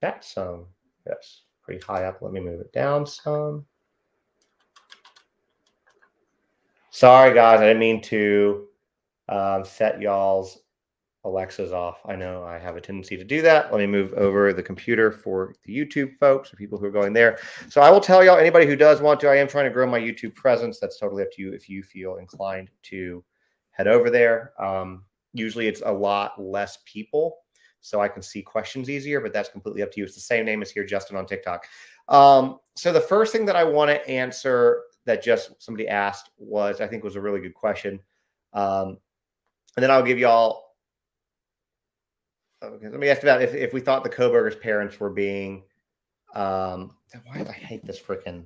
that some. Yes, pretty high up. Let me move it down some. Sorry, guys. I didn't mean to set y'all's Alexas off. I know I have a tendency to do that. Let me move over the computer for the YouTube folks or people who are going there. So I will tell y'all, anybody who does want to, I am trying to grow my YouTube presence. That's totally up to you if you feel inclined to head over there. Usually it's a lot less people, so I can see questions easier, but that's completely up to you. It's the same name as here, Justin, on TikTok. So the first thing that I want to answer that just somebody asked was, I think was a really good question. And then I'll give y'all. Okay, let me ask about if we thought the Kohberger's parents were being. Why do I hate this freaking?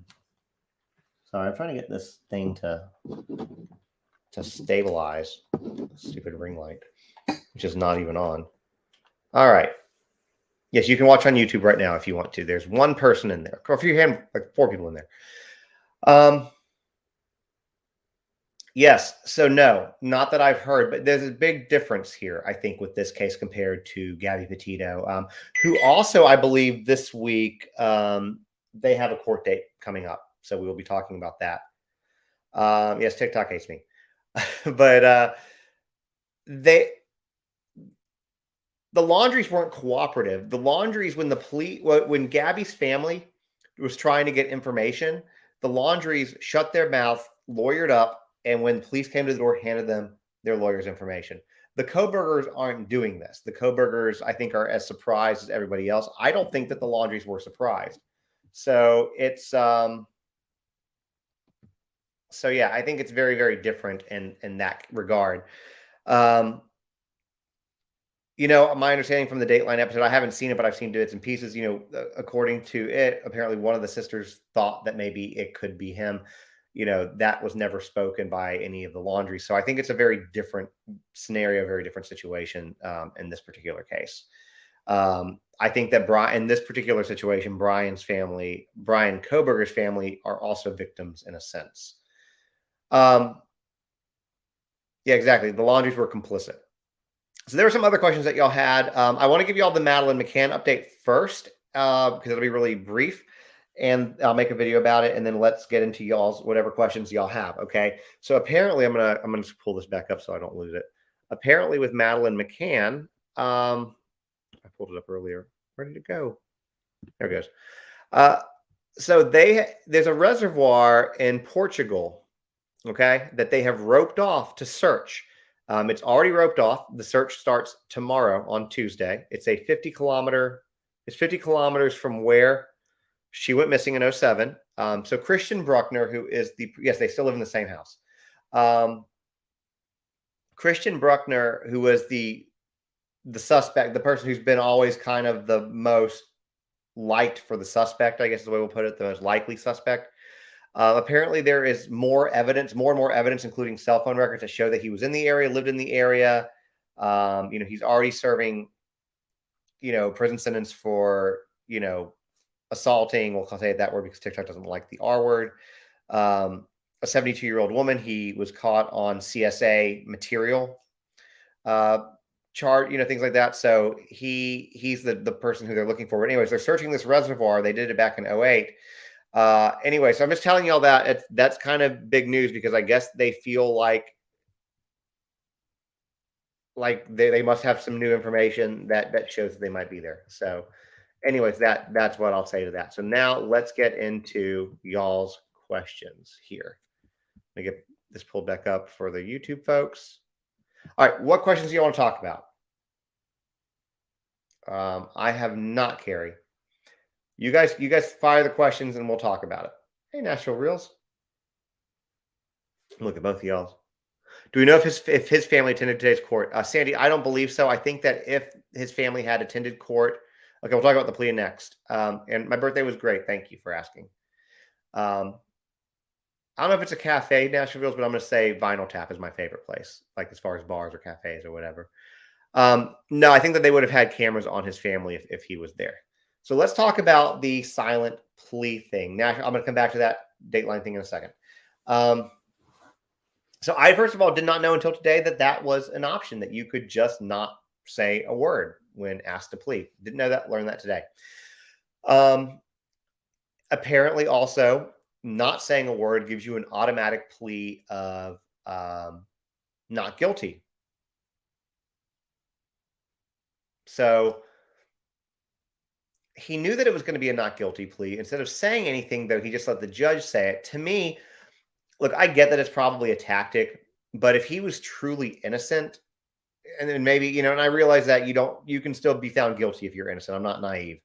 Sorry, I'm trying to get this thing to stabilize. Stupid ring light, which is not even on. All right. Yes, you can watch on YouTube right now if you want to. There's one person in there, or if you have like 4 people in there. Yes. So no, not that I've heard, but there's a big difference here, I think, with this case compared to Gabby Petito, who also, I believe, this week they have a court date coming up. So we will be talking about that. Yes, TikTok hates me, but the Laundries weren't cooperative. The Laundries, when Gabby's family was trying to get information, the Laundries shut their mouth, lawyered up, and when police came to the door, handed them their lawyer's information. The Kohbergers aren't doing this. The Kohbergers, I think, are as surprised as everybody else. I don't think that the Laundries were surprised. So it's so yeah, I think it's very, very different in that regard. You know, my understanding from the Dateline episode, I haven't seen it, but I've seen bits and pieces. You know, according to it, apparently one of the sisters thought that maybe it could be him. You know, that was never spoken by any of the Laundry. So I think it's a very different scenario, very different situation in this particular case. I think that in this particular situation, Bryan Kohberger's family, are also victims in a sense. Yeah, exactly. The Laundries were complicit. So there were some other questions that y'all had. I want to give y'all the Madeleine McCann update first because it'll be really brief, and I'll make a video about it, and then let's get into y'all's whatever questions y'all have. Okay. So apparently, I'm gonna just pull this back up so I don't lose it. Apparently, with Madeleine McCann, I pulled it up earlier. Where did it go? There it goes. So there's a reservoir in Portugal, okay, that they have roped off to search. It's already roped off. The search starts tomorrow on Tuesday. It's 50 kilometers from where she went missing in 2007. So Christian Bruckner, who is yes, they still live in the same house. Christian Bruckner, who was the suspect, the person who's been always kind of the most liked for the suspect, I guess is the way we'll put it, the most likely suspect. Apparently, there is more and more evidence, including cell phone records, that show that he was in the area, lived in the area. You know, he's already serving, prison sentence for, assaulting. We'll say it that word because TikTok doesn't like the R word. A 72-year-old woman. He was caught on CSA material chart, things like that. So he's the person who they're looking for. But anyways, they're searching this reservoir. They did it back in 2008. Anyway, so I'm just telling you all that that's kind of big news because I guess they feel like they must have some new information that shows that they might be there. So anyways, that's what I'll say to that. So now let's get into y'all's questions here. Let me get this pulled back up for the YouTube folks. All right, what questions do you want to talk about? I have not, Carrie. You guys fire the questions and we'll talk about it. Hey, Nashville Reels. Look at both of y'all. Do we know if his family attended today's court? Sandy, I don't believe so. I think that if his family had attended court, okay, we'll talk about the plea next. And my birthday was great. Thank you for asking. I don't know if it's a cafe, Nashville Reels, but I'm going to say Vinyl Tap is my favorite place, like as far as bars or cafes or whatever. No, I think that they would have had cameras on his family if he was there. So let's talk about the silent plea thing. Now, I'm going to come back to that Dateline thing in a second. So I, first of all, did not know until today that was an option, that you could just not say a word when asked to plea. Didn't know that, learned that today. Um, Apparently, also, not saying a word gives you an automatic plea of not guilty. So he knew that it was going to be a not guilty plea. Instead of saying anything, though, he just let the judge say it. To me, look, I get that it's probably a tactic, but if he was truly innocent, and then maybe, and I realize that you can still be found guilty if you're innocent. I'm not naive.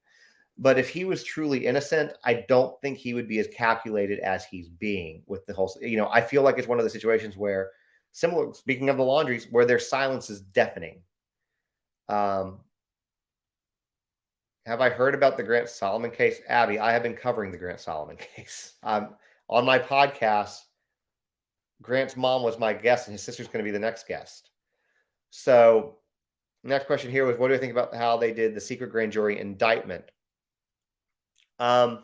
But if he was truly innocent, I don't think he would be as calculated as he's being with the whole. I feel like it's one of the situations where, similar, speaking of the laundries, where their silence is deafening. Um, have I heard about the Grant Solomon case? Abby, I have been covering the Grant Solomon case. On my podcast, Grant's mom was my guest, and his sister's going to be the next guest. So, next question here was, what do I think about how they did the secret grand jury indictment? I'm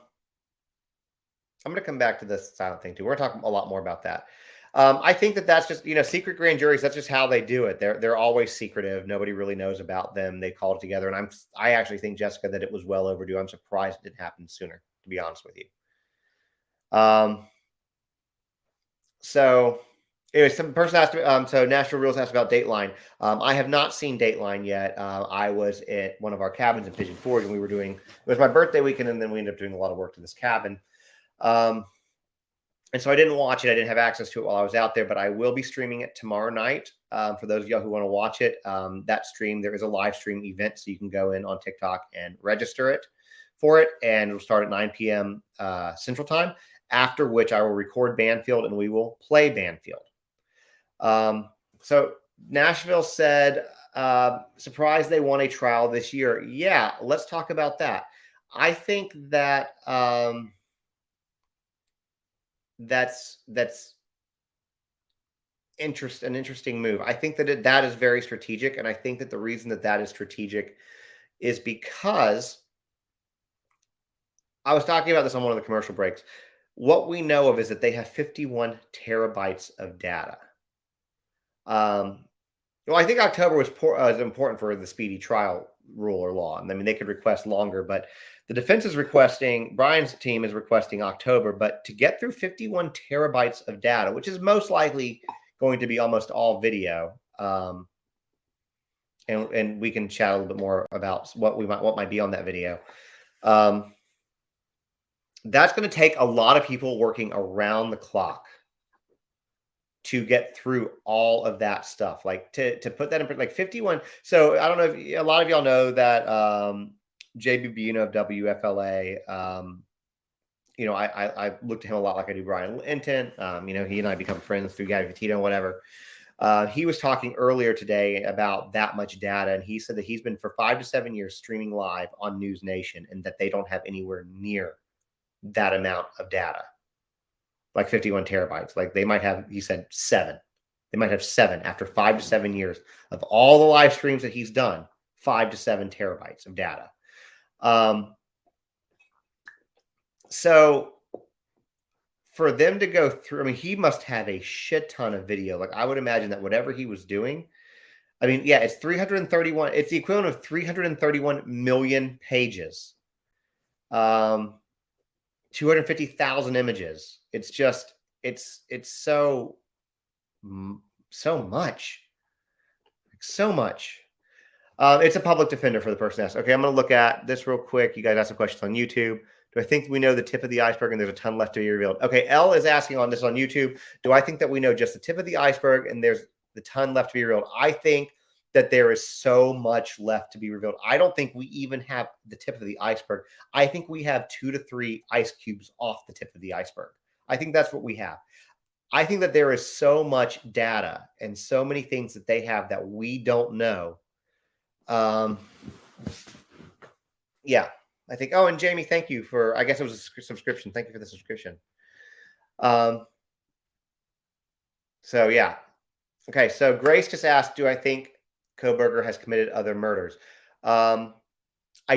going to come back to this silent thing too. We're going to talk a lot more about that. I think that that's just, secret grand juries. That's just how they do it. They're always secretive. Nobody really knows about them. They call it together, and I actually think, Jessica, that it was well overdue. I'm surprised it didn't happen sooner, to be honest with you. So anyway, some person asked. So National Rules asked about Dateline. I have not seen Dateline yet. I was at one of our cabins in Pigeon Forge, and we were doing. It was my birthday weekend, and then we ended up doing a lot of work to this cabin. And so I didn't watch it. I didn't have access to it while I was out there, but I will be streaming it tomorrow night. For those of y'all who want to watch it, that stream, there is a live stream event, so you can go in on TikTok and register it for it, and it'll start at 9 p.m. Central Time. After which I will record Banfield and we will play Banfield. So Nashville said, surprised they won a trial this year. Yeah, let's talk about that. I think that that's an interesting move. I think that that is very strategic, and I think that the reason that is strategic is because I was talking about this on one of the commercial breaks. What we know of is that they have 51 terabytes of data. Well, I think October was important for the speedy trial rule or law. I mean, they could request longer, but the defense is requesting, Brian's team is requesting October, but to get through 51 terabytes of data, which is most likely going to be almost all video, and we can chat a little bit more about what might be on that video. That's going to take a lot of people working around the clock to get through all of that stuff. Like to put that in, like 51. So I don't know if a lot of y'all know that JB of WFLA. I look to him a lot like I do Brian Linton. He and I become friends through Gabby Petito and whatever. He was talking earlier today about that much data, and he said that he's been for 5 to 7 years streaming live on News Nation, and that they don't have anywhere near that amount of data, like 51 terabytes. Like they might have, he said, 7. They might have 7 after 5 to 7 years of all the live streams that he's done. 5 to 7 terabytes of data. So for them to go through, I mean, he must have a shit ton of video. Like I would imagine that whatever he was doing, I mean, yeah, it's 331. It's the equivalent of 331 million pages. 250,000 images. It's just, it's so much. So much. It's a public defender for the person asked. Okay, I'm going to look at this real quick. You guys asked some questions on YouTube. Do I think we know the tip of the iceberg and there's a ton left to be revealed? Okay, Elle is asking on this on YouTube. Do I think that we know just the tip of the iceberg and there's the ton left to be revealed? I think that there is so much left to be revealed. I don't think we even have the tip of the iceberg. I think we have 2 to 3 ice cubes off the tip of the iceberg. I think that's what we have. I think that there is so much data and so many things that they have that we don't know. Yeah, I think. Oh, and Jamie, thank you for, I guess it was a subscription. Thank you for the subscription. So yeah. Okay. So Grace just asked, do I think Kohberger has committed other murders? I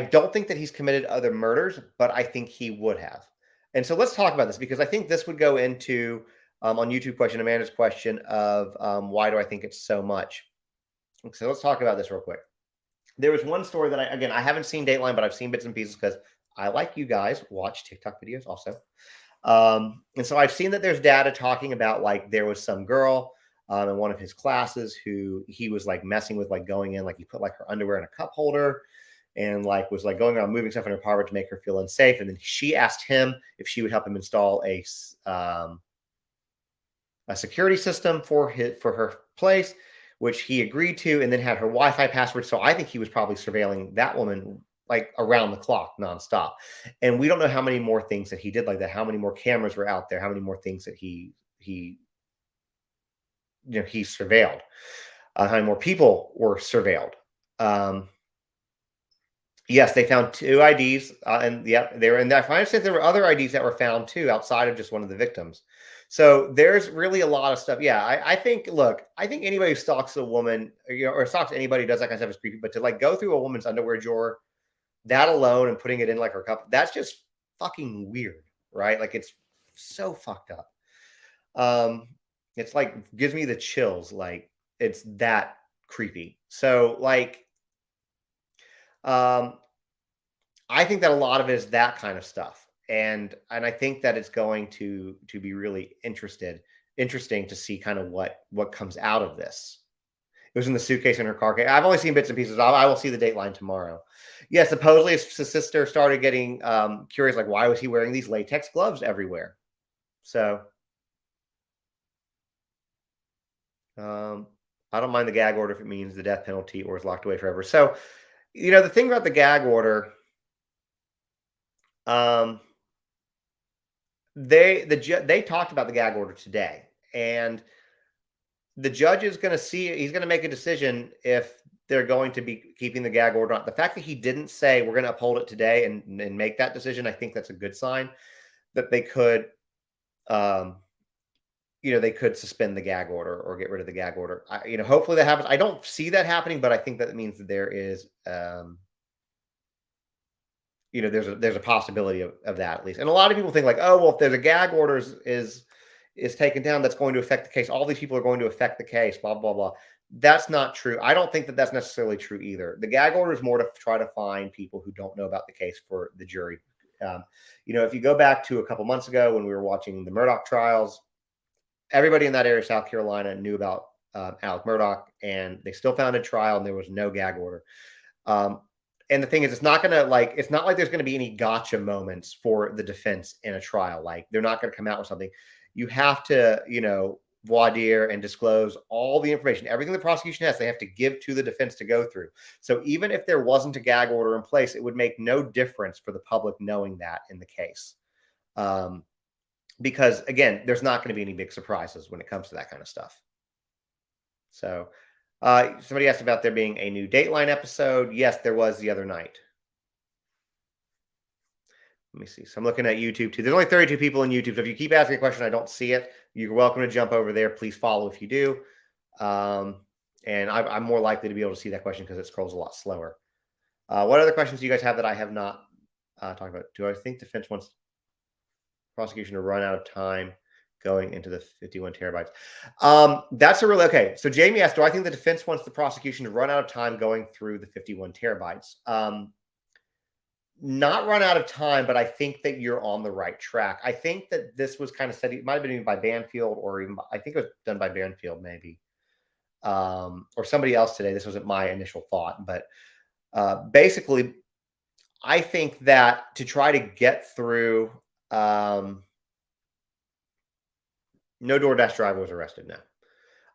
don't think that he's committed other murders, but I think he would have. And so let's talk about this, because I think this would go into on YouTube question, Amanda's question of why do I think it's so much? So let's talk about this real quick. There was one story that I haven't seen Dateline, but I've seen bits and pieces because I, like you guys, watch TikTok videos also. And so I've seen that there's data talking about like there was some girl in one of his classes who he was like messing with, like going in, like he put like her underwear in a cup holder and like was like going around moving stuff in her apartment to make her feel unsafe. And then she asked him if she would help him install a security system for her place, which he agreed to, and then had her Wi-Fi password. So I think he was probably surveilling that woman like around the clock, nonstop. And we don't know how many more things that he did like that. How many more cameras were out there? How many more things that he he surveilled? How many more people were surveilled? Um, Yes, they found 2 IDs, and yep, they were in that. I understand there were other IDs that were found too outside of just one of the victims. So there's really a lot of stuff. Yeah, I think. Look, I think anybody who stalks a woman, or stalks anybody who does that kind of stuff is creepy. But to like go through a woman's underwear drawer, that alone, and putting it in like her cup, that's just fucking weird, right? Like it's so fucked up. Um, it's like gives me the chills. Like it's that creepy. So like, um, I think that a lot of it is that kind of stuff, and I think that it's going to be really interesting to see kind of what comes out of this. It was in the suitcase in her car. I've only seen bits and pieces. I will see the Dateline tomorrow. Yeah, supposedly his sister started getting curious, like why was he wearing these latex gloves everywhere? So um, I don't mind the gag order if it means the death penalty or is locked away forever. So the thing about the gag order. Um, they talked about the gag order today, and the judge is going to see. He's going to make a decision if they're going to be keeping the gag order on. The fact that he didn't say we're going to uphold it today and make that decision, I think that's a good sign that they could, um, they could suspend the gag order or get rid of the gag order. Hopefully that happens. I don't see that happening, but I think that means that there is. There's a possibility of that at least. And a lot of people think like, oh, well, if there's a gag order is taken down, that's going to affect the case. All these people are going to affect the case, blah, blah, blah. That's not true. I don't think that that's necessarily true either. The gag order is more to try to find people who don't know about the case for the jury. If you go back to a couple months ago when we were watching the Murdaugh trials, everybody in that area of South Carolina knew about Alec Murdaugh, and they still found a trial and there was no gag order. Um, and the thing is, it's not like there's going to be any gotcha moments for the defense in a trial. Like they're not going to come out with something. You have to, voir dire and disclose all the information, everything the prosecution has, they have to give to the defense to go through. So even if there wasn't a gag order in place, it would make no difference for the public knowing that in the case. Because again, there's not going to be any big surprises when it comes to that kind of stuff. So somebody asked about there being a new Dateline episode. Yes, there was the other night. Let me see. So I'm looking at YouTube too. There's only 32 people in YouTube. So if you keep asking a question, I don't see it, you're welcome to jump over there. Please follow if you do. And I'm more likely to be able to see that question because it scrolls a lot slower. What other questions do you guys have that I have not talked about? Do I think defense wants prosecution to run out of time going into the 51 terabytes? That's a really okay. So Jamie asked, do I think the defense wants the prosecution to run out of time going through the 51 terabytes? Not run out of time, but I think that you're on the right track. I think that this was kind of said, it might have been even by Banfield or even I think it was done by Banfield maybe, or somebody else today. This wasn't my initial thought, but basically, I think that to try to get through, no DoorDash driver was arrested. No,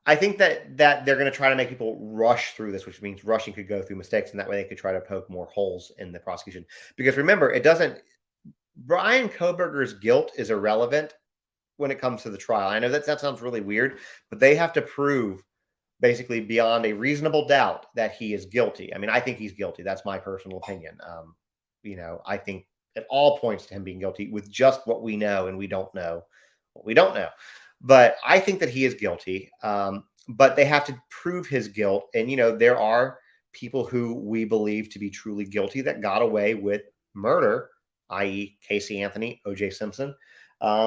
I think that they're going to try to make people rush through this, which means rushing could go through mistakes, and that way they could try to poke more holes in the prosecution. Because remember, it doesn't. Bryan Kohberger's guilt is irrelevant when it comes to the trial. I know that sounds really weird, but they have to prove basically beyond a reasonable doubt that he is guilty. I mean, I think he's guilty. That's my personal opinion. I think it all points to him being guilty with just what we know, and we don't know what we don't know. But I think that he is guilty. But they have to prove his guilt. And, there are people who we believe to be truly guilty that got away with murder, i.e. Casey Anthony, O.J. Simpson,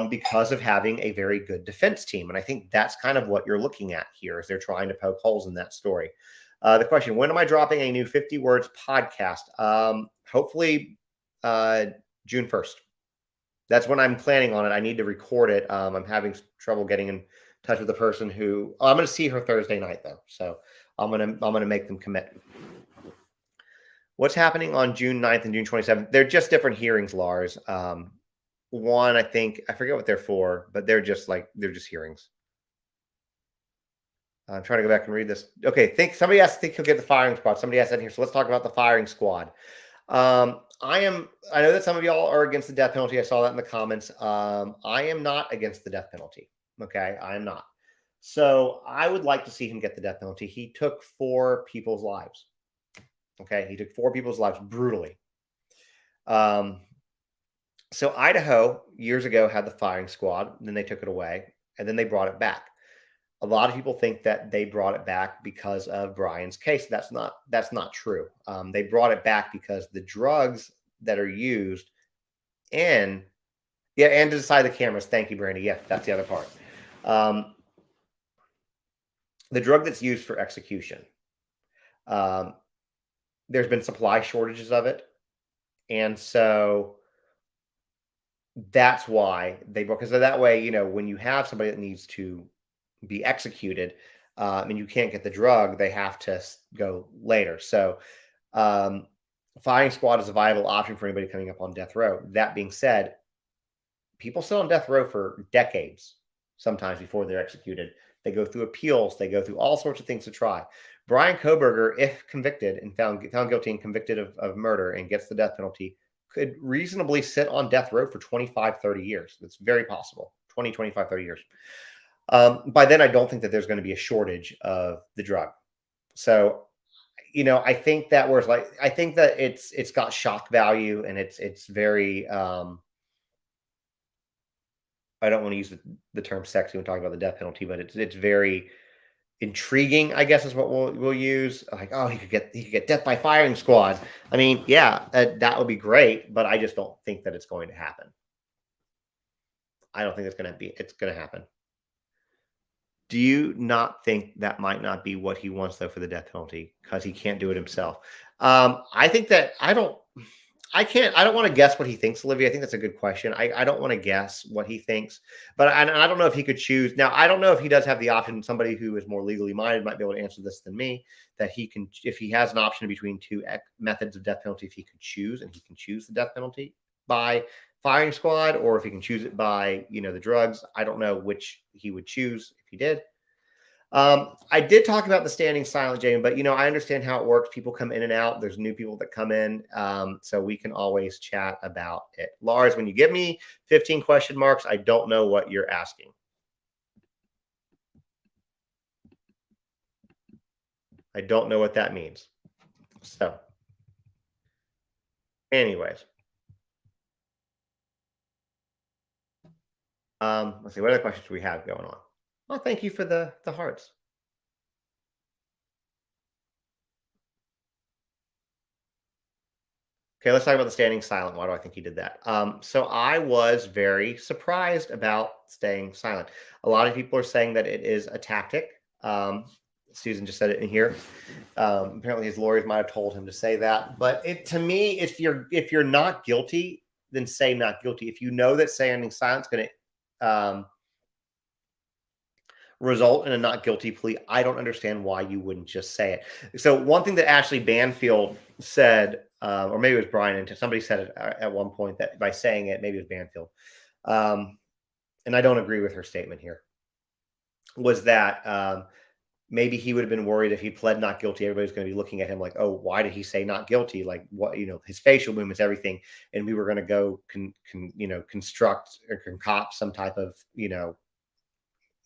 because of having a very good defense team. And I think that's kind of what you're looking at here as they're trying to poke holes in that story. The question, when am I dropping a new 50 Words podcast? Hopefully June 1st. That's when I'm planning on it. I need to record it. I'm having trouble getting in touch with the person who I'm going to see her Thursday night though. So I'm gonna make them commit. What's happening on June 9th and June 27th? They're just different hearings, Lars. One, I think I forget what they're for, but they're just hearings. I'm trying to go back and read this. Okay, somebody has to think he'll get the firing squad. Somebody has that here. So let's talk about the firing squad. I know that some of y'all are against the death penalty. I saw that in the comments. I am not against the death penalty. Okay, I am not. So I would like to see him get the death penalty. He took 4 people's lives. Okay, he took 4 people's lives brutally. So Idaho years ago had the firing squad, and then they took it away, and then they brought it back. A lot of people think that they brought it back because of Bryan's case. That's not true. They brought it back because the drugs that are used and to decide the cameras. Thank you, Brandy. Yeah, that's the other part. The drug that's used for execution. There's been supply shortages of it, and so that's why they broke. Because that way, when you have somebody that needs to be executed, and you can't get the drug, they have to go later. So, firing squad is a viable option for anybody coming up on death row. That being said, people sit on death row for decades, sometimes before they're executed. They go through appeals. They go through all sorts of things to try. Bryan Kohberger, if convicted and found guilty and convicted of murder and gets the death penalty, could reasonably sit on death row for 25, 30 years. It's very possible. 20, 25, 30 years. By then, I don't think that there's going to be a shortage of the drug. So, I think that I think that it's got shock value, and it's very. I don't want to use the term sexy when talking about the death penalty, but it's very intriguing, I guess, is what we'll use. Like, oh, he could get death by firing squad. I mean, yeah, that would be great, but I just don't think that it's going to happen. I don't think it's going to happen. Do you not think that might not be what he wants though for the death penalty because he can't do it himself? I think that I don't want to guess what he thinks, Olivia. I think that's a good question. I don't want to guess what he thinks, but I don't know if he could choose. Now, I don't know if he does have the option. Somebody who is more legally minded might be able to answer this than me, that he can, if he has an option between 2 methods of death penalty, if he could choose, and he can choose the death penalty by firing squad, or if he can choose it by, the drugs. I don't know which he would choose if he did. I did talk about the standing silent, Jamie, but I understand how it works. People come in and out. There's new people that come in. So we can always chat about it. Lars, when you give me 15 question marks, I don't know what you're asking. I don't know what that means. So anyways. Let's see, what other questions do we have going on? Well, thank you for the hearts. Okay, let's talk about the standing silent. Why do I think he did that? So I was very surprised about staying silent. A lot of people are saying that it is a tactic. Susan just said it in here. Apparently, his lawyers might have told him to say that. But to me, if you're not guilty, then say not guilty. If you know that standing silent is going to result in a not guilty plea, I don't understand why you wouldn't just say it. So one thing that Ashley Banfield said, or maybe it was Brian, and somebody said it at one point, that by saying it, maybe it was Banfield, and I don't agree with her statement here, was that maybe he would have been worried if he pled not guilty, everybody's going to be looking at him like, oh, why did he say not guilty? Like, what, his facial movements, everything. And we were going to go construct or concoct some type of,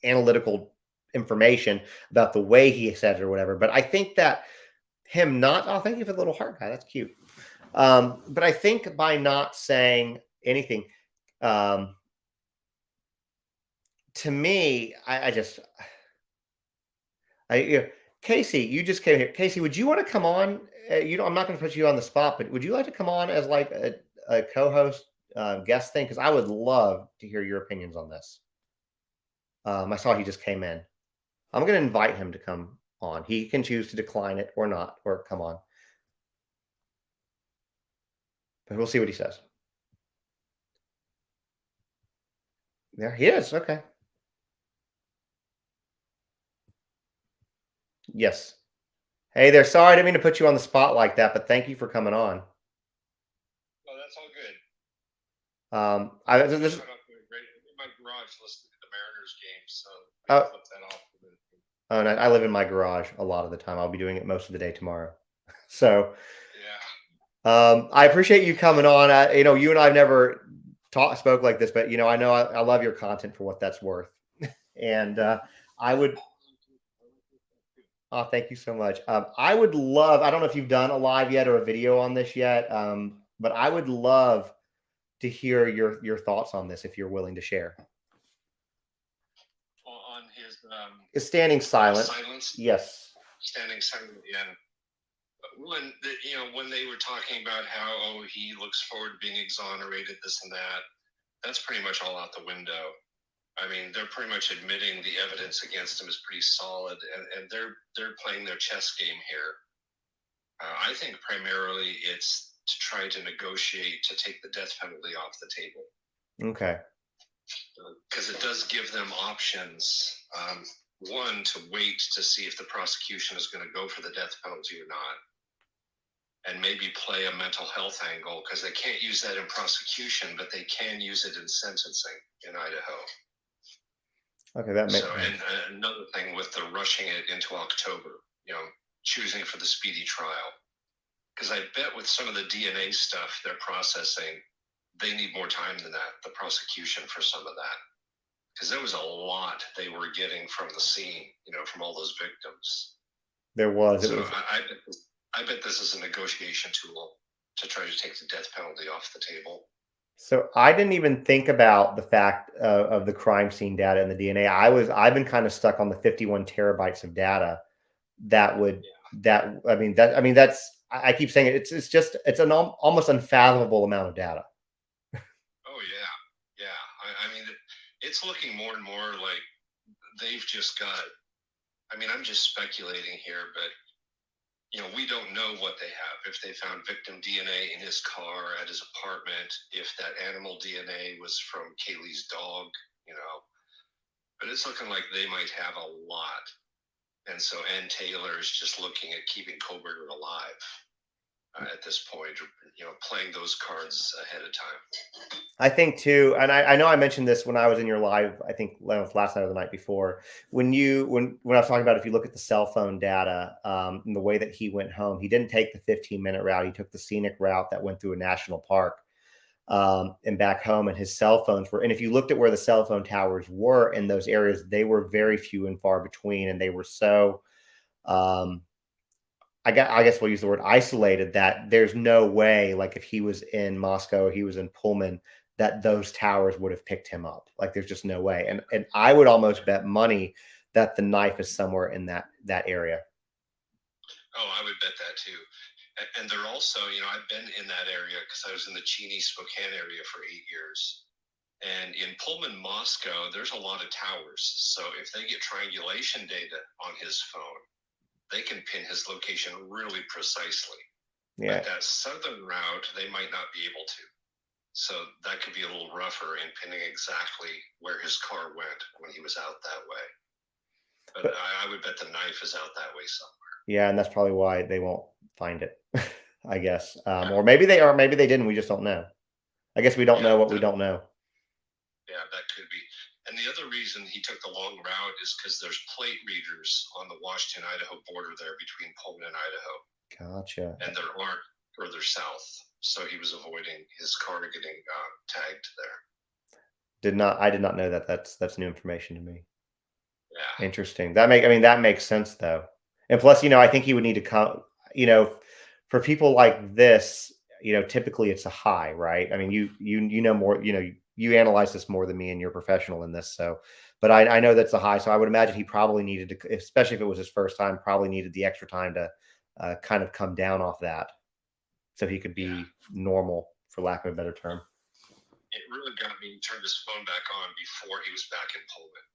analytical information about the way he said it or whatever. But I think that thank you for the little heart guy. That's cute. But I think by not saying anything, to me, Casey, you just came here. Casey, would you want to come on? I'm not going to put you on the spot, but would you like to come on as like a co-host guest thing? Because I would love to hear your opinions on this. I saw he just came in. I'm going to invite him to come on. He can choose to decline it or not, or come on. But we'll see what he says. There he is. Okay. Yes. Hey there. Sorry, I didn't mean to put you on the spot like that, but thank you for coming on. Oh, that's all good. I I just this. got up to right in my garage listening to the Mariners game, so I Oh, flipped that off a bit. oh, and I live in my garage a lot of the time. I'll be doing it most of the day tomorrow. So, Yeah. I appreciate you coming on. You and I've never spoke like this, but I love your content for what that's worth. And I would, oh, thank you so much. I would love. I don't know if you've done a live yet or a video on this yet, but I would love to hear your thoughts on this if you're willing to share. On his Is standing silent? silence, Yes. standing silent. Yeah. When they were talking about how he looks forward to being exonerated, this and that, that's pretty much all out the window. I mean, they're pretty much admitting the evidence against him is pretty solid, and they're playing their chess game here. I think primarily it's to try to negotiate to take the death penalty off the table. Okay. Because it does give them options. One, to wait to see if the prosecution is going to go for the death penalty or not, and maybe play a mental health angle, because they can't use that in prosecution, but they can use it in sentencing in Idaho. Okay, that makes So, and another thing with the rushing it into October, choosing for the speedy trial, because I bet with some of the DNA stuff they're processing, they need more time than that, the prosecution, for some of that, because there was a lot they were getting from the scene, from all those victims. there was. So I bet this is a negotiation tool to try to take the death penalty off the table. So I didn't even think about the fact of the crime scene data and the DNA. I've been kind of stuck on the 51 terabytes of data that would that I mean that's I keep saying it, it's an almost unfathomable amount of data. Oh yeah, yeah. I mean, it's looking more and more like they've just got. I mean, I'm just speculating here, but we don't know what they have. If they found victim DNA in his car at his apartment, if that animal DNA was from Kaylee's dog, but it's looking like they might have a lot. And so Ann Taylor is just looking at keeping Kohberger alive at this point, playing those cards ahead of time. I think too, and I know I mentioned this when I was in your live, I think last night or the night before, when I was talking about if you look at the cell phone data, and the way that he went home, he didn't take the 15-minute route. He took the scenic route that went through a national park, and back home, and his cell phones were, and if you looked at where the cell phone towers were in those areas, they were very few and far between, and they were so, um, I guess we'll use the word isolated, that there's no way, like if he was in Moscow or he was in Pullman, that those towers would have picked him up. Like there's just no way. And I would almost bet money that the knife is somewhere in that area. Oh, I would bet that too. And they're also, I've been in that area because I was in the Cheney Spokane area for 8 years. And in Pullman, Moscow, there's a lot of towers. So if they get triangulation data on his phone, they can pin his location really precisely. Yeah. But that southern route, they might not be able to. So that could be a little rougher in pinning exactly where his car went when he was out that way. But I would bet the knife is out that way somewhere. Yeah, and that's probably why they won't find it, I guess. Or maybe they are, maybe they didn't. We just don't know. I guess we don't know what we don't know. Yeah, that could be. And the other reason he took the long route is because there's plate readers on the Washington-Idaho border there between Pullman and Idaho. Gotcha. And there aren't further south. So he was avoiding his car getting tagged there. I did not know that. That's new information to me. Yeah. Interesting. That makes sense though. And plus, I think he would need to come, for people like this, typically it's a high, right? I mean, you know more, you analyze this more than me and you're professional in this. So, but I know that's a high. So I would imagine he probably needed to, especially if it was his first time, probably needed the extra time to kind of come down off that so he could be normal, for lack of a better term. It really got me to turn his phone back on before he was back in Pullman.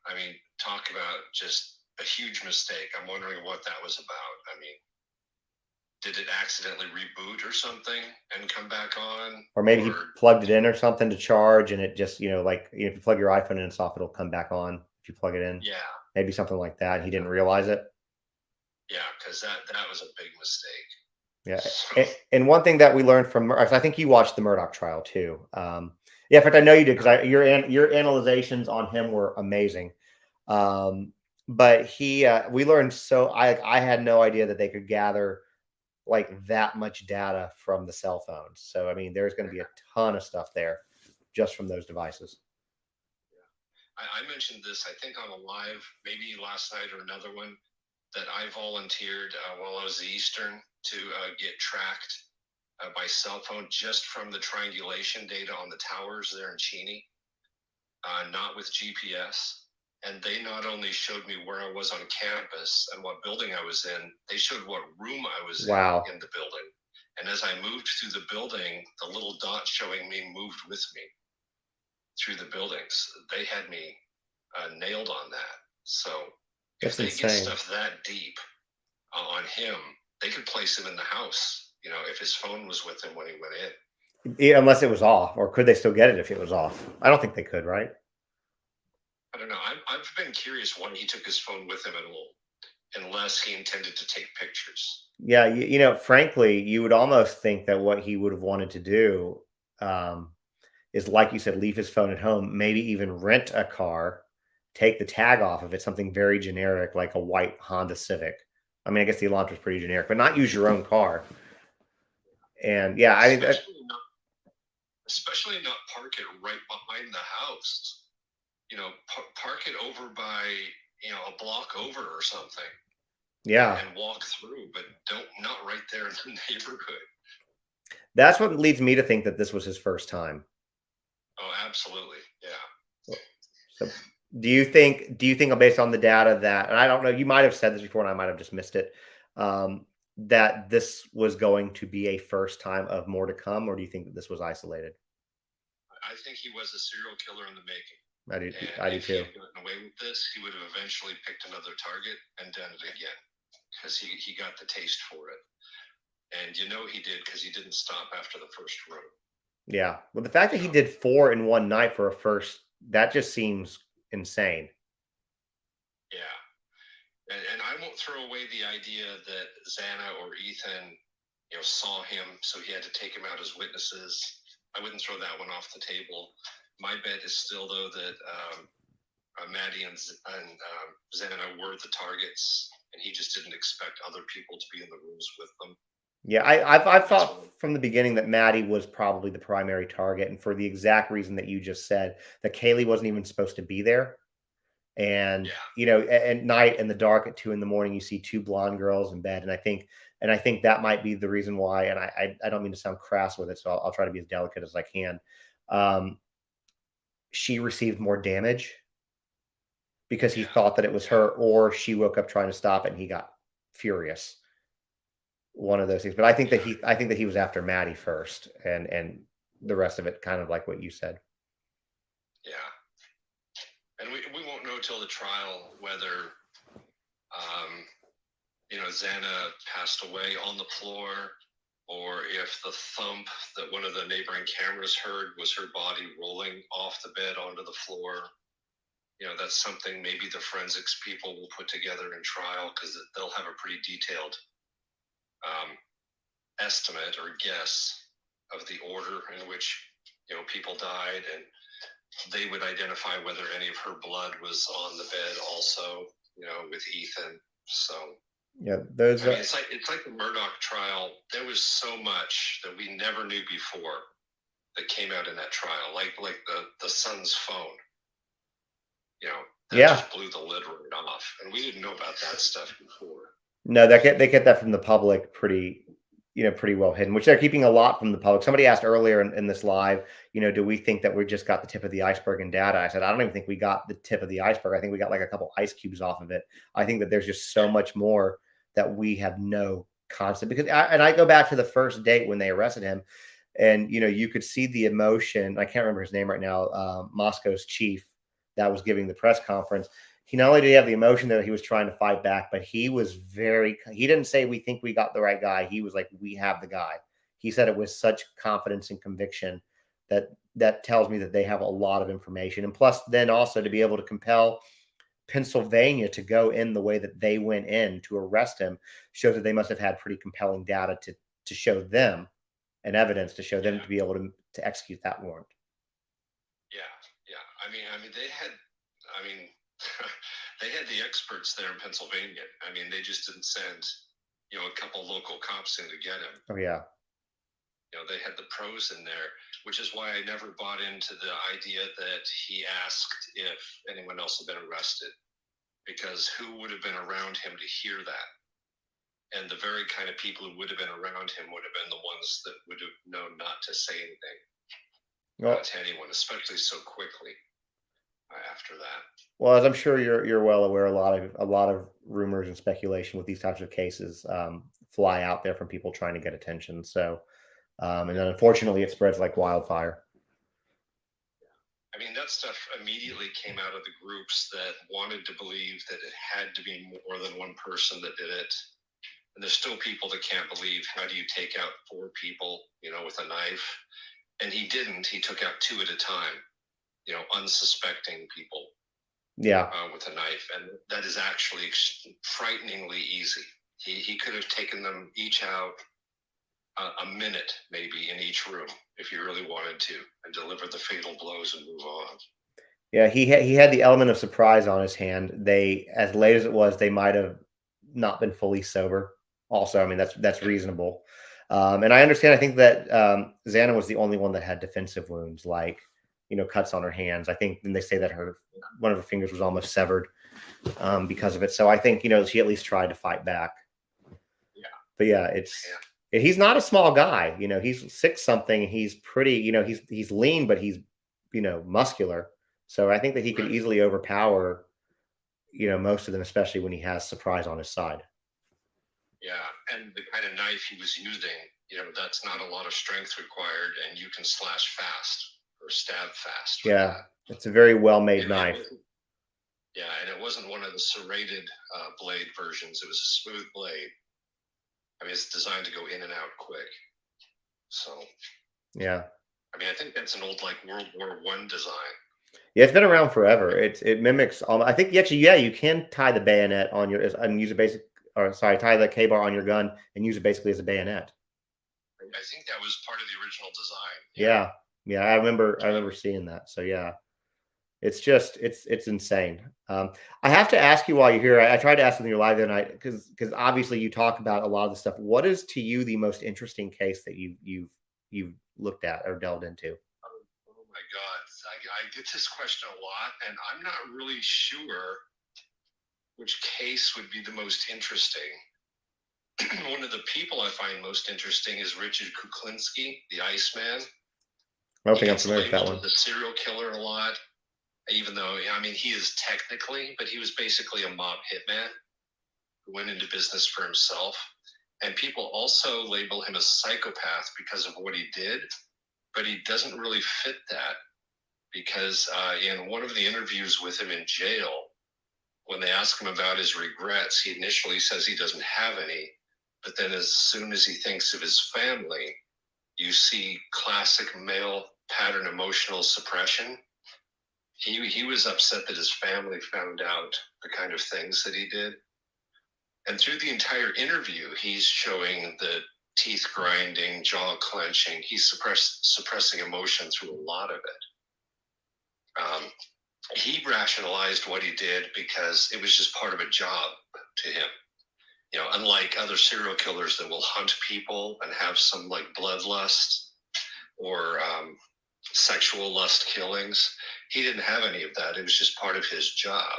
I mean, talk about just a huge mistake. I'm wondering what that was about. I mean, did it accidentally reboot or something and come back on? Or maybe he plugged it in or something to charge, and it just, like, if you plug your iPhone in and it's off, it'll come back on if you plug it in. Yeah, Maybe something like that. He didn't realize it. yeah, because that was a big mistake. Yeah. So, And one thing that we learned from, I think you watched the Murdoch trial too. Yeah, in fact, I know you did, because your analyzations on him were amazing. But we learned, so I had no idea that they could gather like that much data from the cell phones. So I mean, there's going to be a ton of stuff there just from those devices. I mentioned this, I think, on a live, maybe last night or another one, that I volunteered while I was the Eastern to get tracked by cell phone just from the triangulation data on the towers there in Cheney, not with GPS. And they not only showed me where I was on campus and what building I was in, they showed what room I was in the building. And as I moved through the building, the little dot showing me moved with me through the buildings. They had me nailed on that. So if they get stuff that deep on him, they could place him in the house, if his phone was with him when he went in. Yeah, unless it was off. Or could they still get it if it was off? I don't think they could, right? I don't know. I've been curious why he took his phone with him at all, unless he intended to take pictures. Yeah, frankly, you would almost think that what he would have wanted to do is, like you said, leave his phone at home, maybe even rent a car, take the tag off of it, something very generic like a white Honda Civic. I mean, I guess the Elantra is pretty generic, but not use your own car. And yeah, especially not park it right behind the house. Park it over by, a block over or something. Yeah. And walk through, but not right there in the neighborhood. That's what leads me to think that this was his first time. Oh, absolutely. Yeah. So do you think based on the data that, and I don't know, you might have said this before and I might have just missed it, that this was going to be a first time of more to come, or do you think that this was isolated? I think he was a serial killer in the making. I do too. If he had gotten away with this, he would have eventually picked another target and done it again, because he got the taste for it. And he did, because he didn't stop after the first room. Yeah. Well, the fact that he did 4 in one night for a first, that just seems insane. Yeah. And I won't throw away the idea that Xana or Ethan, saw him, so he had to take him out as witnesses. I wouldn't throw that one off the table. My bet is still, though, that Maddie and Xana were the targets, and he just didn't expect other people to be in the rooms with them. Yeah, I've thought from the beginning that Maddie was probably the primary target, and for the exact reason that you just said, that Kaylee wasn't even supposed to be there. And at night in the dark at 2 a.m, you see 2 blonde girls in bed, and I think that might be the reason why. And I don't mean to sound crass with it, so I'll try to be as delicate as I can. She received more damage because he thought that it was her, or she woke up trying to stop it and he got furious. One of those things. But I think that he was after Maddie first, and the rest of it kind of like what you said. Yeah. And we won't know till the trial whether Xana passed away on the floor, or if the thump that one of the neighboring cameras heard was her body rolling off the bed onto the floor. That's something maybe the forensics people will put together in trial, because they'll have a pretty detailed estimate or guess of the order in which people died, and they would identify whether any of her blood was on the bed also, with Ethan. So yeah, those. It's like the Murdoch trial. There was so much that we never knew before that came out in that trial, like the son's phone. That just blew the lid right off, and we didn't know about that stuff before. No, they get that from the public pretty well hidden, which they're keeping a lot from the public. Somebody asked earlier in this live, do we think that we just got the tip of the iceberg in data? I said, I don't even think we got the tip of the iceberg. I think we got like a couple ice cubes off of it. I think that there's just so much more that we have no concept, because I go back to the first date when they arrested him, and you could see the emotion. I can't remember his name right now. Moscow's chief that was giving the press conference. he not only did he have the emotion that he was trying to fight back, but he didn't say, we think we got the right guy. He was like, we have the guy. He said it with such confidence and conviction that tells me that they have a lot of information. And plus, then also to be able to compel Pennsylvania to go in the way that they went in to arrest him shows that they must have had pretty compelling data to show them, and evidence to show them to be able to execute that warrant. Yeah. I mean, they had the experts there in Pennsylvania. I mean, they just didn't send, a couple local cops in to get him. Oh yeah. They had the pros in there, which is why I never bought into the idea that he asked if anyone else had been arrested, because who would have been around him to hear that? And the very kind of people who would have been around him would have been the ones that would have known not to say anything to anyone, especially so quickly after that. Well, as I'm sure you're well aware, a lot of rumors and speculation with these types of cases fly out there from people trying to get attention. So, and then unfortunately, it spreads like wildfire. I mean, that stuff immediately came out of the groups that wanted to believe that it had to be more than one person that did it. And there's still people that can't believe, how do you take out 4 people, with a knife? And he didn't. He took out 2 at a time, unsuspecting people. Yeah. With a knife. And that is actually frighteningly easy. He could have taken them each out a minute, maybe, in each room, if he really wanted to, and deliver the fatal blows and move on. Yeah, he had the element of surprise on his hand. They, as late as it was, they might have not been fully sober. Also, I mean, that's reasonable. And I understand. I think that Xana was the only one that had defensive wounds, like cuts on her hands. I think, and they say that one of her fingers was almost severed because of it. So I think she at least tried to fight back. Yeah. But yeah, he's not a small guy. He's 6 something. He's pretty. He's lean, but he's muscular. So I think that he can easily overpower most of them, especially when he has surprise on his side. Yeah, and the kind of knife he was using, that's not a lot of strength required, and you can slash fast or stab fast. Yeah, it's a very well-made knife. Yeah, and it wasn't one of the serrated blade versions. It was a smooth blade. I mean, it's designed to go in and out quick. So. Yeah. I mean, I think that's an old, like, World War I design. Yeah, it's been around forever. It mimics. I think actually, yeah, you can tie the bayonet on your and use tie the K-bar on your gun and use it basically as a bayonet. I think that was part of the original design. Yeah, I remember seeing that. So yeah, it's just it's insane. I have to ask you while you're here. I tried to ask in your live the other night because obviously you talk about a lot of the stuff. What is to you the most interesting case that you've looked at or delved into? Oh my God. I get this question a lot, and I'm not really sure which case would be the most interesting. One of the people I find most interesting is Richard Kuklinski, the Iceman. I don't think I'm familiar with that one. The serial killer a lot, even though, I mean, he is technically, but he was basically a mob hitman who went into business for himself. And people also label him a psychopath because of what he did, but he doesn't really fit that. Because in one of the interviews with him in jail, when they ask him about his regrets, he initially says he doesn't have any. But then as soon as he thinks of his family, you see classic male pattern emotional suppression. He was upset that his family found out the kind of things that he did. And through the entire interview, he's showing the teeth grinding, jaw clenching. He's suppressing emotion through a lot of it. He rationalized what he did because it was just part of a job to him. Unlike other serial killers that will hunt people and have some like bloodlust or sexual lust killings, he didn't have any of that. It was just part of his job.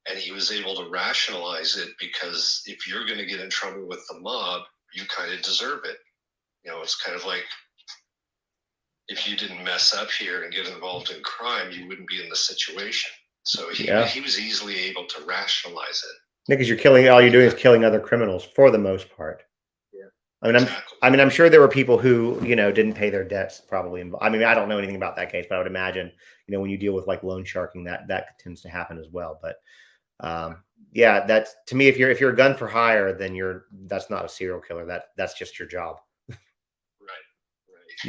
And he was able to rationalize it because if you're going to get in trouble with the mob, you kind of deserve it. It's kind of like, if you didn't mess up here and get involved in crime, you wouldn't be in the situation. So he was easily able to rationalize it. Because all you're doing is killing other criminals for the most part. Yeah. I'm sure there were people who, didn't pay their debts probably. I mean, I don't know anything about that case, but I would imagine, when you deal with like loan sharking, that tends to happen as well. But Yeah, that's to me. If you're a gun for hire, then that's not a serial killer. That's just your job. Right,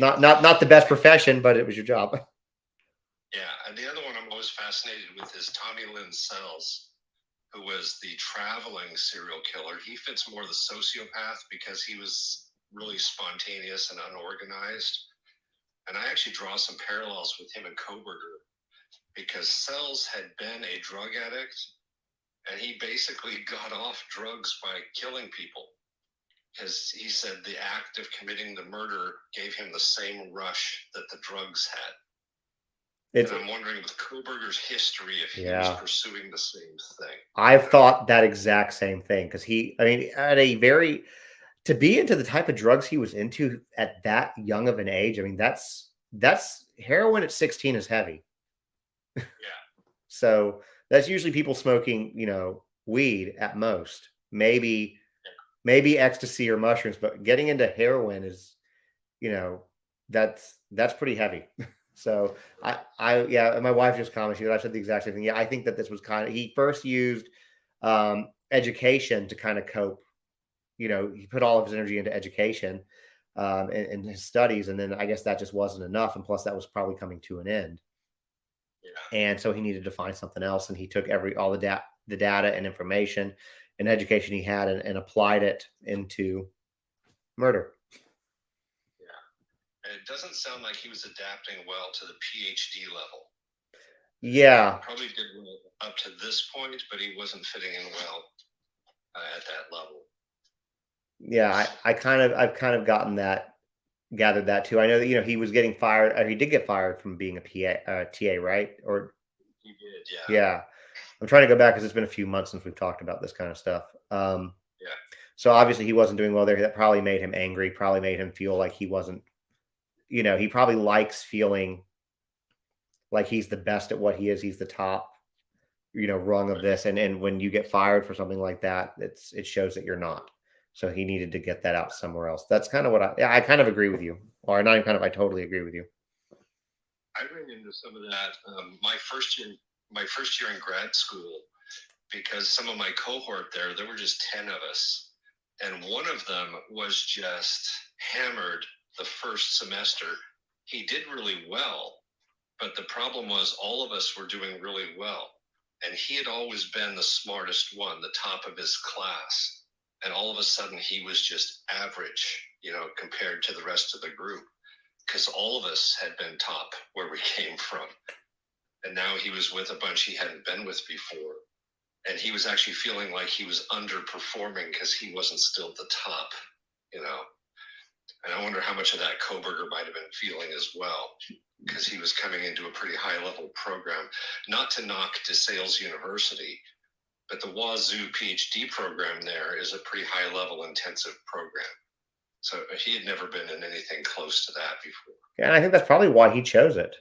right. Not the best profession, but it was your job. Yeah, and the other one I'm always fascinated with is Tommy Lynn Sells, who was the traveling serial killer. He fits more the sociopath because he was really spontaneous and unorganized. And I actually draw some parallels with him and Kohberger because Sells had been a drug addict and he basically got off drugs by killing people because he said the act of committing the murder gave him the same rush that the drugs had. It's And I'm wondering with Kohberger's history if he was yeah. pursuing the same thing. I've thought that exact same thing because I mean, at a very to be into the type of drugs he was into at that young of an age. I mean, that's heroin at 16 is heavy. Yeah. So that's usually people smoking, weed at most, maybe ecstasy or mushrooms, but getting into heroin is, you know, that's pretty heavy. So yeah, and my wife just commented. I said the exact same thing. Yeah, I think that this was he first used education to kind of cope. He put all of his energy into education and his studies, and then I guess that just wasn't enough. And plus, that was probably coming to an end. Yeah. And so he needed to find something else, and he took all the data and information and education he had and applied it into murder. Yeah. And it doesn't sound like he was adapting well to the PhD level. Yeah. Probably did well up to this point, but he wasn't fitting in well at that level. Yeah, I've kind of gathered that too. I know that he was getting fired. He did get fired from being a TA, right? Or He did, yeah. yeah. I'm trying to go back because it's been a few months since we've talked about this kind of stuff. Yeah. So obviously he wasn't doing well there. That probably made him angry. Probably made him feel like he wasn't. He probably likes feeling like he's the best at what he is. He's the top, rung of this. And when you get fired for something like that, it shows that you're not. So he needed to get that out somewhere else. That's kind of what I kind of agree with you. Or not even kind of, I totally agree with you. I ran into some of that my first year in grad school because some of my cohort there were just 10 of us. And one of them was just hammered the first semester. He did really well, but the problem was all of us were doing really well. And he had always been the smartest one, the top of his class. And all of a sudden he was just average, compared to the rest of the group because all of us had been top where we came from. And now he was with a bunch he hadn't been with before. And he was actually feeling like he was underperforming because he wasn't still at the top, And I wonder how much of that Kohberger might have been feeling as well because he was coming into a pretty high level program. Not to knock DeSales University, but the Wazoo PhD program there is a pretty high level intensive program. So he had never been in anything close to that before. Yeah, and I think that's probably why he chose it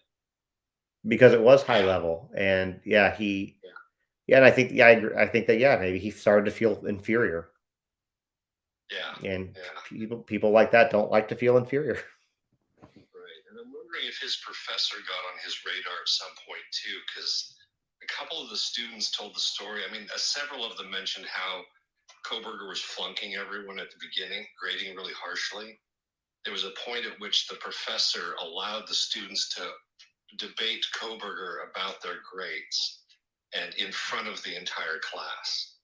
because it was high level. And yeah, and I think, I think that, yeah, maybe he started to feel inferior. Yeah. And people like that don't like to feel inferior. Right. And I'm wondering if his professor got on his radar at some point too, because a couple of the students told the story. I mean, several of them mentioned how Kohberger was flunking everyone at the beginning, grading really harshly. There was a point at which the professor allowed the students to debate Kohberger about their grades and in front of the entire class.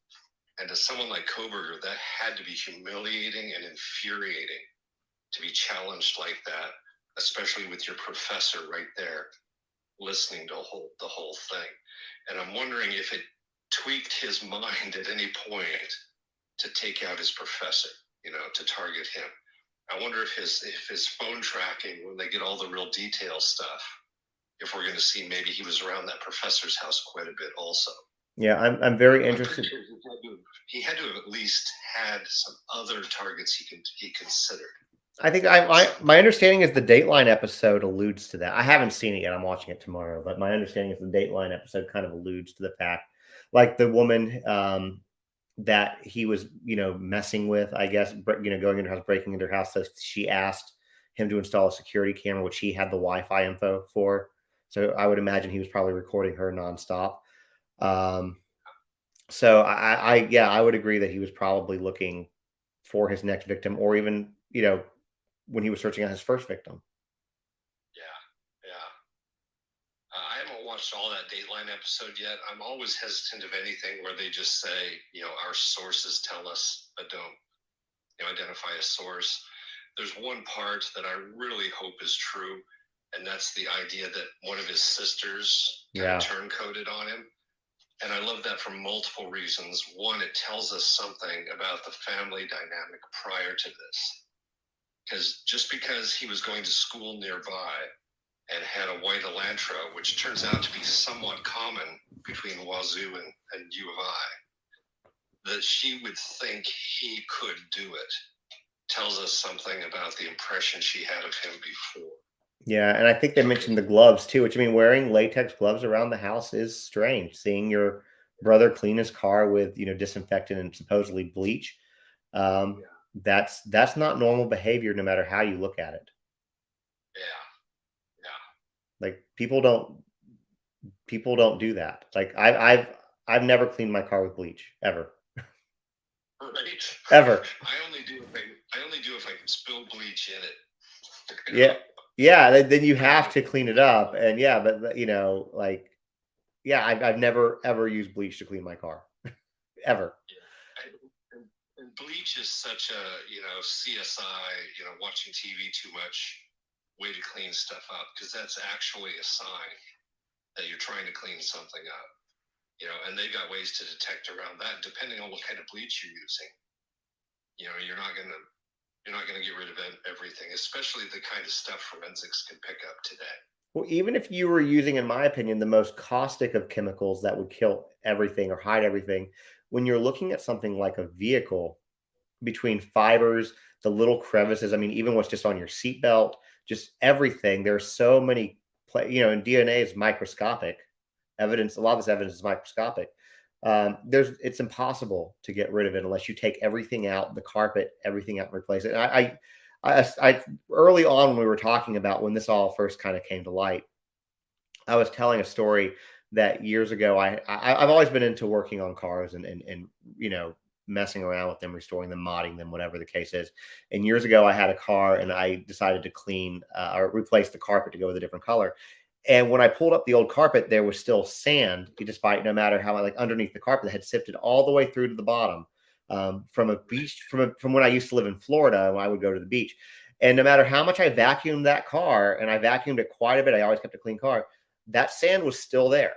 And to someone like Kohberger, that had to be humiliating and infuriating to be challenged like that, especially with your professor right there listening to the whole thing. And I'm wondering if it tweaked his mind at any point to take out his professor, to target him. I wonder if his phone tracking, when they get all the real detail stuff, if we're going to see maybe he was around that professor's house quite a bit also. Yeah, I'm very interested. He had to have at least had some other targets he considered. I think my understanding is the Dateline episode alludes to that. I haven't seen it yet. I'm watching it tomorrow, but my understanding is the Dateline episode kind of alludes to the fact, like the woman that he was, messing with, I guess, going into her house, breaking into her house. So she asked him to install a security camera, which he had the Wi-Fi info for. So I would imagine he was probably recording her nonstop. So yeah, I would agree that he was probably looking for his next victim, or even when he was searching out his first victim. Yeah, yeah. I haven't watched all that Dateline episode yet. I'm always hesitant of anything where they just say, our sources tell us, but don't, identify a source. There's one part that I really hope is true, and that's the idea that one of his sisters kind of Yeah, turncoated on him. And I love that for multiple reasons. One, it tells us something about the family dynamic prior to this. Because just because he was going to school nearby and had a white Elantra, which turns out to be somewhat common between Wazoo and U of I, that she would think he could do it tells us something about the impression she had of him before. yeah, and I think they mentioned the gloves too. Which, I mean, wearing latex gloves around the house is strange. Seeing your brother clean his car with disinfectant and supposedly bleach, um, Yeah, that's not normal behavior, no matter how you look at it. yeah, yeah. Like people don't do that. Like I've never cleaned my car with bleach ever, Right. ever. I only do if I can spill bleach in it. Yeah, yeah. Then you Pretty have much. to clean it up, and yeah, but like yeah, I've never ever used bleach to clean my car ever. Yeah. And bleach is such a CSI, watching TV too much way to clean stuff up, because that's actually a sign that you're trying to clean something up. And they've got ways to detect around that depending on what kind of bleach you're using. You're not gonna get rid of everything, especially the kind of stuff forensics can pick up today. Well, even if you were using, in my opinion, the most caustic of chemicals that would kill everything or hide everything, when you're looking at something like a vehicle, between fibers, the little crevices, I mean, even what's just on your seatbelt, just everything. There's so many, and DNA is microscopic evidence. A lot of this evidence is microscopic. It's impossible to get rid of it unless you take everything out, the carpet, everything out, and replace it. And I early on when we were talking about when this all first kind of came to light, I was telling a story that years ago I've always been into working on cars and messing around with them, restoring them, modding them, whatever the case is. And years ago I had a car and I decided to clean or replace the carpet to go with a different color. And when I pulled up the old carpet, there was still sand, despite no matter how like underneath the carpet that had sifted all the way through to the bottom from a beach from when I used to live in Florida when I would go to the beach. And no matter how much I vacuumed that car, and I vacuumed it quite a bit, I always kept a clean car, that sand was still there.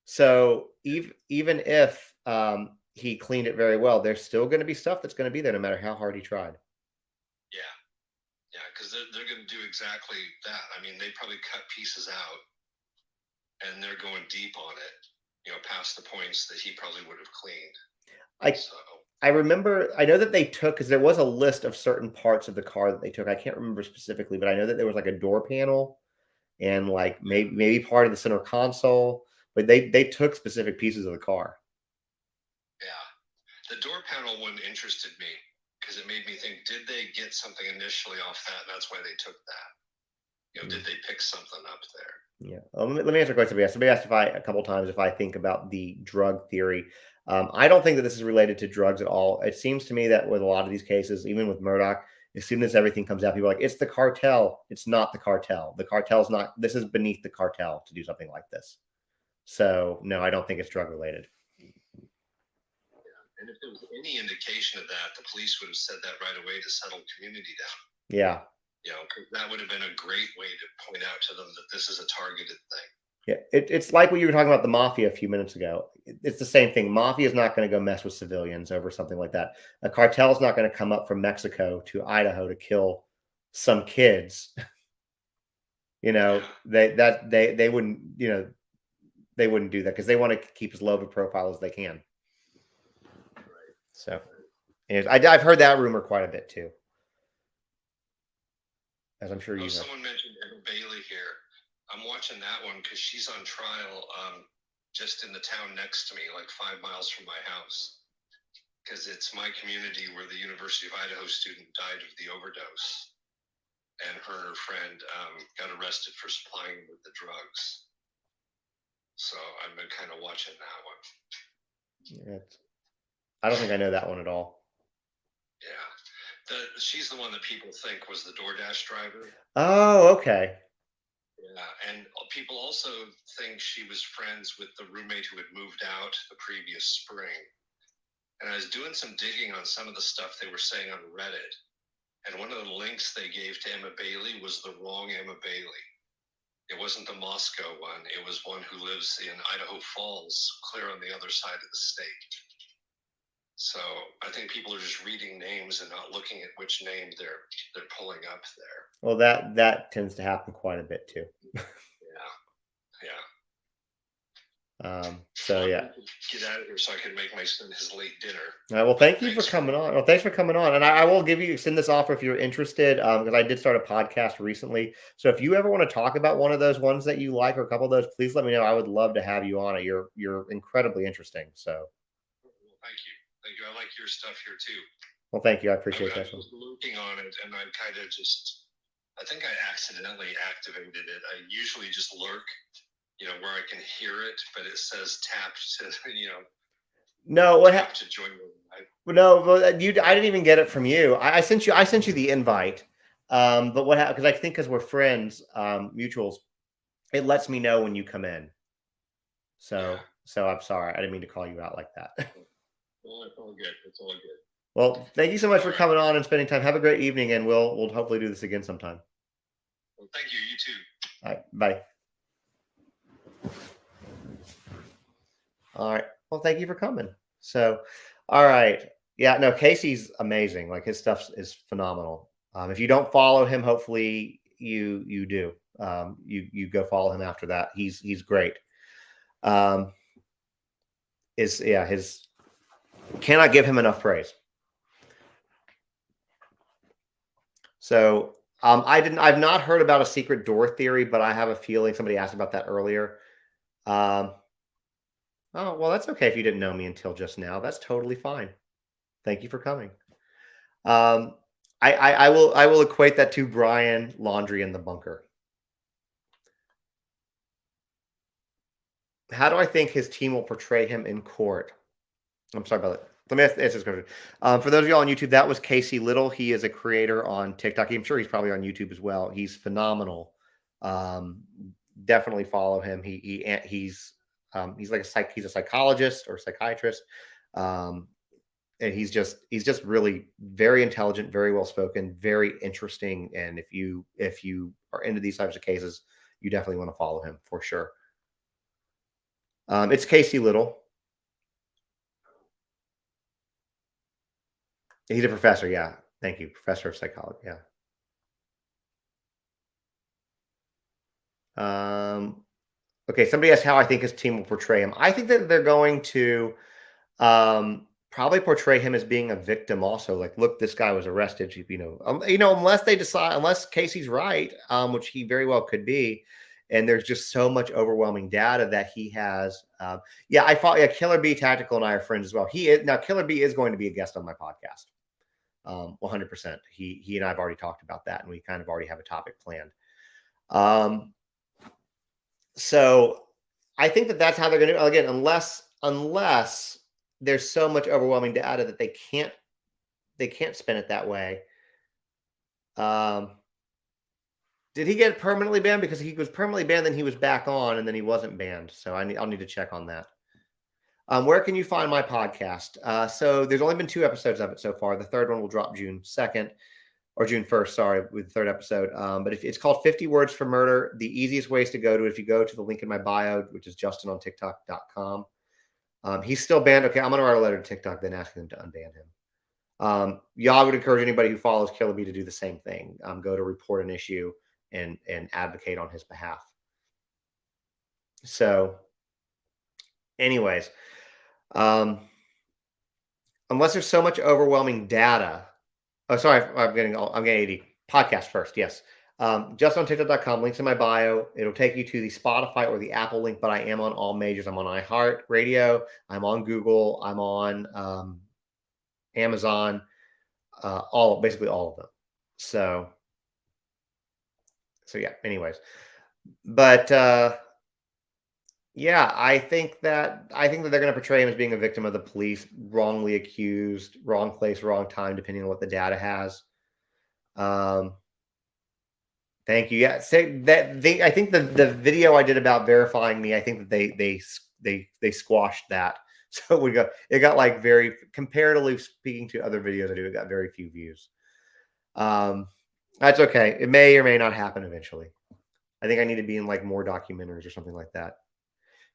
So even if he cleaned it very well, there's still going to be stuff that's going to be there no matter how hard he tried. Yeah, yeah, because they're going to do exactly that. I mean, they probably cut pieces out and they're going deep on it, past the points that he probably would have cleaned. I So I remember, I know that they took, because there was a list of certain parts of the car that they took. I can't remember specifically, but I know that there was like a door panel and like yeah, maybe part of the center console, but they took specific pieces of the car. yeah. The door panel one interested me because it made me think: did they get something initially off that? And that's why they took that. Mm. Did they pick something up there? Yeah. Let me answer a question. Somebody asked if I a couple times if I think about the drug theory. I don't think that this is related to drugs at all. It seems to me that with a lot of these cases, even with Murdoch, as soon as everything comes out, people are like, it's the cartel. It's not the cartel. The cartel's not, this is beneath the cartel to do something like this. So, no, I don't think it's drug related. And if there was any indication of that, the police would have said that right away to settle community down. Yeah. That would have been a great way to point out to them that this is a targeted thing. Yeah. It's like what you were talking about the mafia a few minutes ago. It's the same thing. Mafia is not going to go mess with civilians over something like that. A cartel is not going to come up from Mexico to Idaho to kill some kids. Yeah. They wouldn't, they wouldn't do that because they want to keep as low of a profile as they can. Right. So, and I've heard that rumor quite a bit too, as I'm sure you know. Someone mentioned Eva Bailey here. I'm watching that one because she's on trial just in the town next to me, like 5 miles from my house. Because it's my community where the University of Idaho student died of the overdose. And her and her friend got arrested for supplying with the drugs. So I've been kind of watching that one. I don't think I know that one at all. Yeah, she's the one that people think was the DoorDash driver. Oh, okay. Yeah, and people also think she was friends with the roommate who had moved out the previous spring. And I was doing some digging on some of the stuff they were saying on Reddit, and one of the links they gave to Emma Bailey was the wrong Emma Bailey. It wasn't the Moscow one. It was one who lives in Idaho Falls, clear on the other side of the state. So I think people are just reading names and not looking at which name they're pulling up there. Well, that tends to happen quite a bit too. Yeah, yeah. So yeah. Get out of here so I can make my son his late dinner. Well, thank you for coming on. Well, thanks for coming on. And I will extend this offer if you're interested, because I did start a podcast recently. So if you ever want to talk about one of those ones that you like or a couple of those, please let me know. I would love to have you on it. You're incredibly interesting. So well, thank you. Thank you. I like your stuff here too. Well, thank you. I appreciate that. I was looking on it and I kind of I think I accidentally activated it. I usually just lurk, where I can hear it, but it says tap to, No, what happened to join? No, well, I didn't even get it from you. I sent you the invite. But what happened? Because I think because we're friends, mutuals, it lets me know when you come in. So I'm sorry. I didn't mean to call you out like that. Well, it's all good. It's all good. Well, thank you so much for coming on and spending time. Have a great evening, and we'll hopefully do this again sometime. Well, thank you. You too. All right. Bye. All right. Well, thank you for coming. So, all right. Yeah, no, Casey's amazing. Like his stuff is phenomenal. If you don't follow him, hopefully you do. You go follow him after that. He's great. His cannot give him enough praise. So I've not heard about a secret door theory, but I have a feeling somebody asked about that earlier. Oh, well, that's okay if you didn't know me until just now. That's totally fine. Thank you for coming. I will equate that to Brian Laundrie in the bunker. How do I think his team will portray him in court? I'm sorry about that. Let me answer this question. For those of you on YouTube, that was Casey Little. He is a creator on TikTok. I'm sure he's probably on YouTube as well. He's phenomenal. Definitely follow him. He's like he's a psychologist or psychiatrist. And he's just really very intelligent, very well spoken, very interesting. And if you are into these types of cases, you definitely want to follow him for sure. It's Casey Little. He's a professor. Yeah. Thank you. Professor of psychology. Yeah. Okay. Somebody asked how I think his team will portray him. I think that they're going to probably portray him as being a victim also. Like, look, this guy was arrested, unless Casey's right, which he very well could be. And there's just so much overwhelming data that he has. Killer B Tactical and I are friends as well. Killer B is going to be a guest on my podcast. 100%. He and I have already talked about that, and we kind of already have a topic planned. So I think that's how they're going to, again, unless there's so much overwhelming data that they can't spin it that way. Did he get permanently banned? Because he was permanently banned, then he was back on, and then he wasn't banned. So I'll need to check on that. Where can you find my podcast? So there's only been 2 episodes of it so far. The third one will drop June 2nd or June 1st, sorry, with the third episode. But if it's called 50 Words for Murder, the easiest ways to go to it, if you go to the link in my bio, which is justinontiktok.com. He's still banned. Okay, I'm going to write a letter to TikTok then asking them to unban him. Y'all would encourage anybody who follows Killer B to do the same thing. Go to report an issue and advocate on his behalf. So anyways, unless there's so much overwhelming data. Oh, sorry, I'm getting 80. Podcast first, yes. JustOnTikTok.com, links in my bio. It'll take you to the Spotify or the Apple link, but I am on all majors. I'm on iHeartRadio. I'm on Google. I'm on Amazon. Basically all of them. So yeah. Anyways, but Yeah, I think that they're going to portray him as being a victim of the police, wrongly accused, wrong place, wrong time, depending on what the data has. Um, Thank you. Yeah, say that I think the video I did about verifying me, I think that they squashed that. So it got like very comparatively speaking to other videos I do, it got very few views. Um, that's okay. It may or may not happen eventually. I think I need to be in like more documentaries or something like that.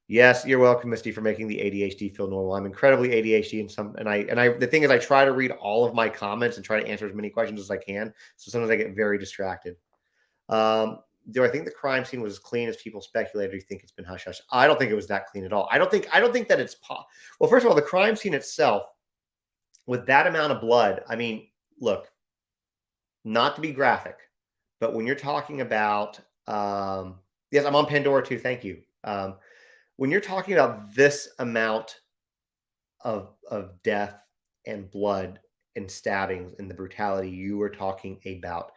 Yes, you're welcome, Misty, for making the ADHD feel normal. I'm incredibly ADHD and and I the thing is I try to read all of my comments and try to answer as many questions as I can. So sometimes I get very distracted. Um, do I think the crime scene was as clean as people speculated? Or do you think it's been hush hush? I don't think it was that clean at all. I don't think that it's well. First of all, the crime scene itself with that amount of blood. I mean, look, not to be graphic, but when you're talking about yes, I'm on Pandora too. Thank you. When you're talking about this amount of death and blood and stabbings and the brutality, you were talking about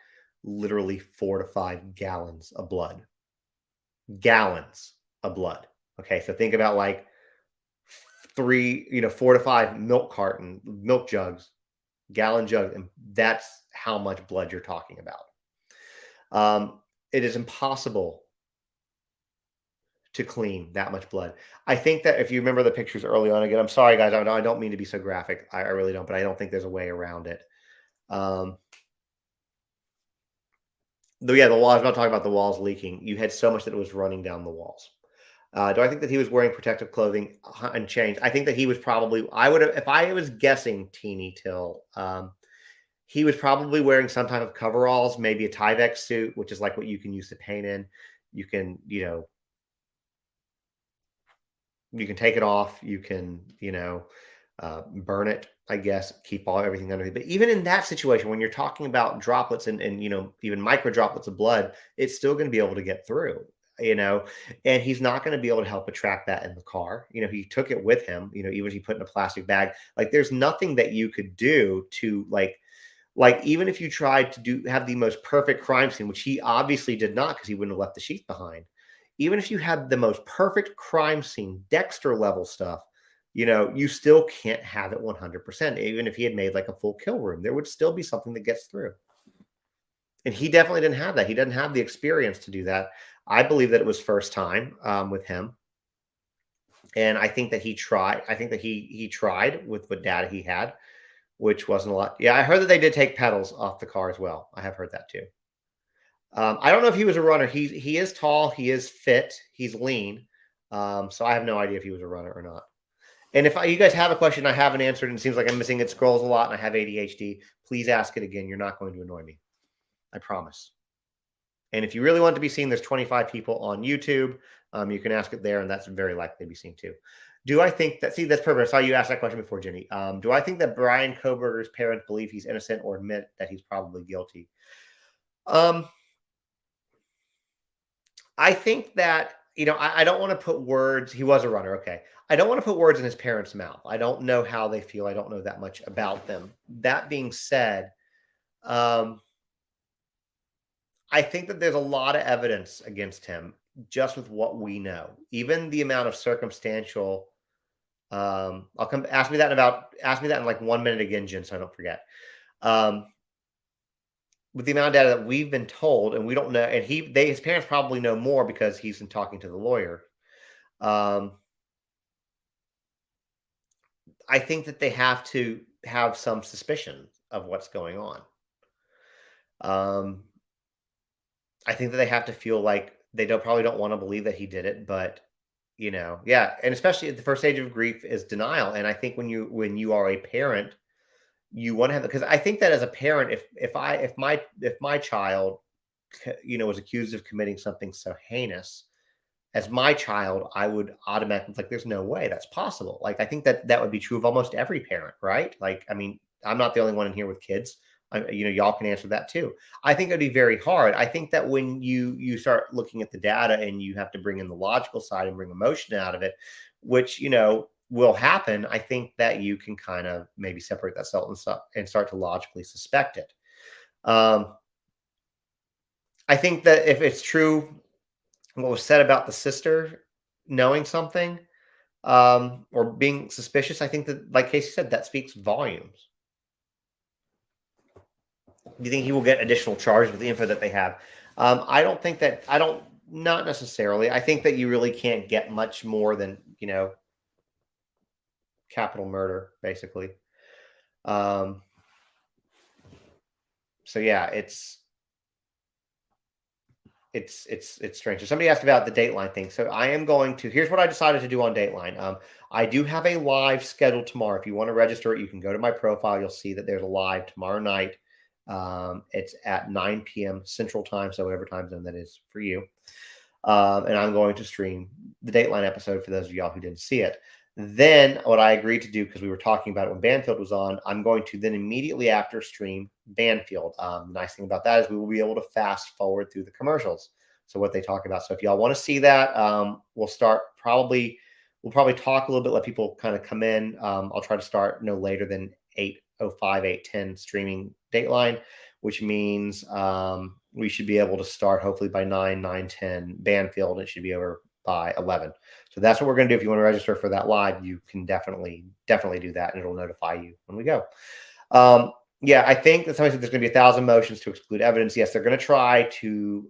literally 4 to 5 gallons of blood. Gallons of blood. Okay, so think about like 4 to 5 milk jugs, gallon jugs, and that's how much blood you're talking about. It is impossible to clean that much blood. I think that if you remember the pictures early on, again, I'm sorry, guys, I don't mean to be so graphic. I really don't, but I don't think there's a way around it. Um, yeah, the walls. I'm not talking about the walls leaking. You had so much that it was running down the walls. Do I think that he was wearing protective clothing and chains? I think that he was probably. I would have, if I was guessing, teeny till. He was probably wearing some type of coveralls, maybe a Tyvek suit, which is like what you can use to paint in. You can, you can take it off. You can, burn it. I guess keep everything underneath. But even in that situation, when you're talking about droplets and even micro droplets of blood, it's still going to be able to get through. You know, and he's not going to be able to help but track that in the car. He took it with him. Even if he put it in a plastic bag, like there's nothing that you could do to even if you tried to have the most perfect crime scene, which he obviously did not because he wouldn't have left the sheets behind. Even if you had the most perfect crime scene, Dexter level stuff, you still can't have it 100%. Even if he had made like a full kill room, there would still be something that gets through. And he definitely didn't have that. He didn't have the experience to do that. I believe that it was first time with him. And I think that he tried. I think that he tried with what data he had, which wasn't a lot. Yeah, I heard that they did take pedals off the car as well. I have heard that too. I don't know if he was a runner. He is tall, he is fit, he's lean. So I have no idea if he was a runner or not. And if you guys have a question I haven't answered and it seems like I'm missing, it scrolls a lot and I have ADHD, please ask it again. You're not going to annoy me. I promise. And if you really want to be seen, there's 25 people on YouTube. You can ask it there, and that's very likely to be seen too. Do I think that? See, that's perfect. I saw you ask that question before, Jenny. Do I think that Bryan Kohberger's parents believe he's innocent or admit that he's probably guilty? Um, I think that I don't want to put words. He was a runner, okay. I don't want to put words in his parents' mouth. I don't know how they feel. I don't know that much about them. That being said, um, I think that there's a lot of evidence against him just with what we know. Even the amount of circumstantial I'll come ask me that in like 1 minute again, Jen, so I don't forget. Um with the amount of data that we've been told and we don't know, and his parents probably know more because he's been talking to the lawyer. Um I think that they have to have some suspicion of what's going on. Um I think that they have to feel like they probably don't want to believe that he did it, but yeah, and especially at the first stage of grief is denial. And I think when you are a parent, you want to have, because I think that as a parent, if my child was accused of committing something so heinous as my child, I would automatically like, there's no way that's possible. Like, I think that that would be true of almost every parent, right? Like, I mean, I'm not the only one in here with kids. Y'all can answer that too. I think it'd be very hard. I think that when you start looking at the data and you have to bring in the logical side and bring emotion out of it, which will happen. I think that you can kind of maybe separate that self and start to logically suspect it. Um, I think that if it's true what was said about the sister, knowing something, or being suspicious, I think that, like Casey said, that speaks volumes. Do you think he will get additional charges with the info that they have? I don't think that. I don't. Not necessarily. I think that you really can't get much more than capital murder, basically. Um, so yeah, it's strange. So somebody asked about the Dateline thing. So I am going to. Here's what I decided to do on Dateline. I do have a live scheduled tomorrow. If you want to register it, you can go to my profile. You'll see that there's a live tomorrow night. It's at 9 p.m. Central Time, so whatever time zone that is for you. And I'm going to stream the Dateline episode for those of y'all who didn't see it. Then what I agreed to do, because we were talking about it when Banfield was on, I'm going to then immediately after stream Banfield. The nice thing about that is we will be able to fast forward through the commercials. So what they talk about. So if y'all want to see that, we'll probably talk a little bit, let people kind of come in. I'll try to start no later than 8:05, 8:10 streaming Dateline, which means we should be able to start hopefully by 9:10 Banfield. It should be over by 11. So that's what we're going to do. If you want to register for that live, you can definitely do that, and it'll notify you when we go. Yeah, I think that somebody said there's going to be 1,000 motions to exclude evidence. Yes, they're going to try to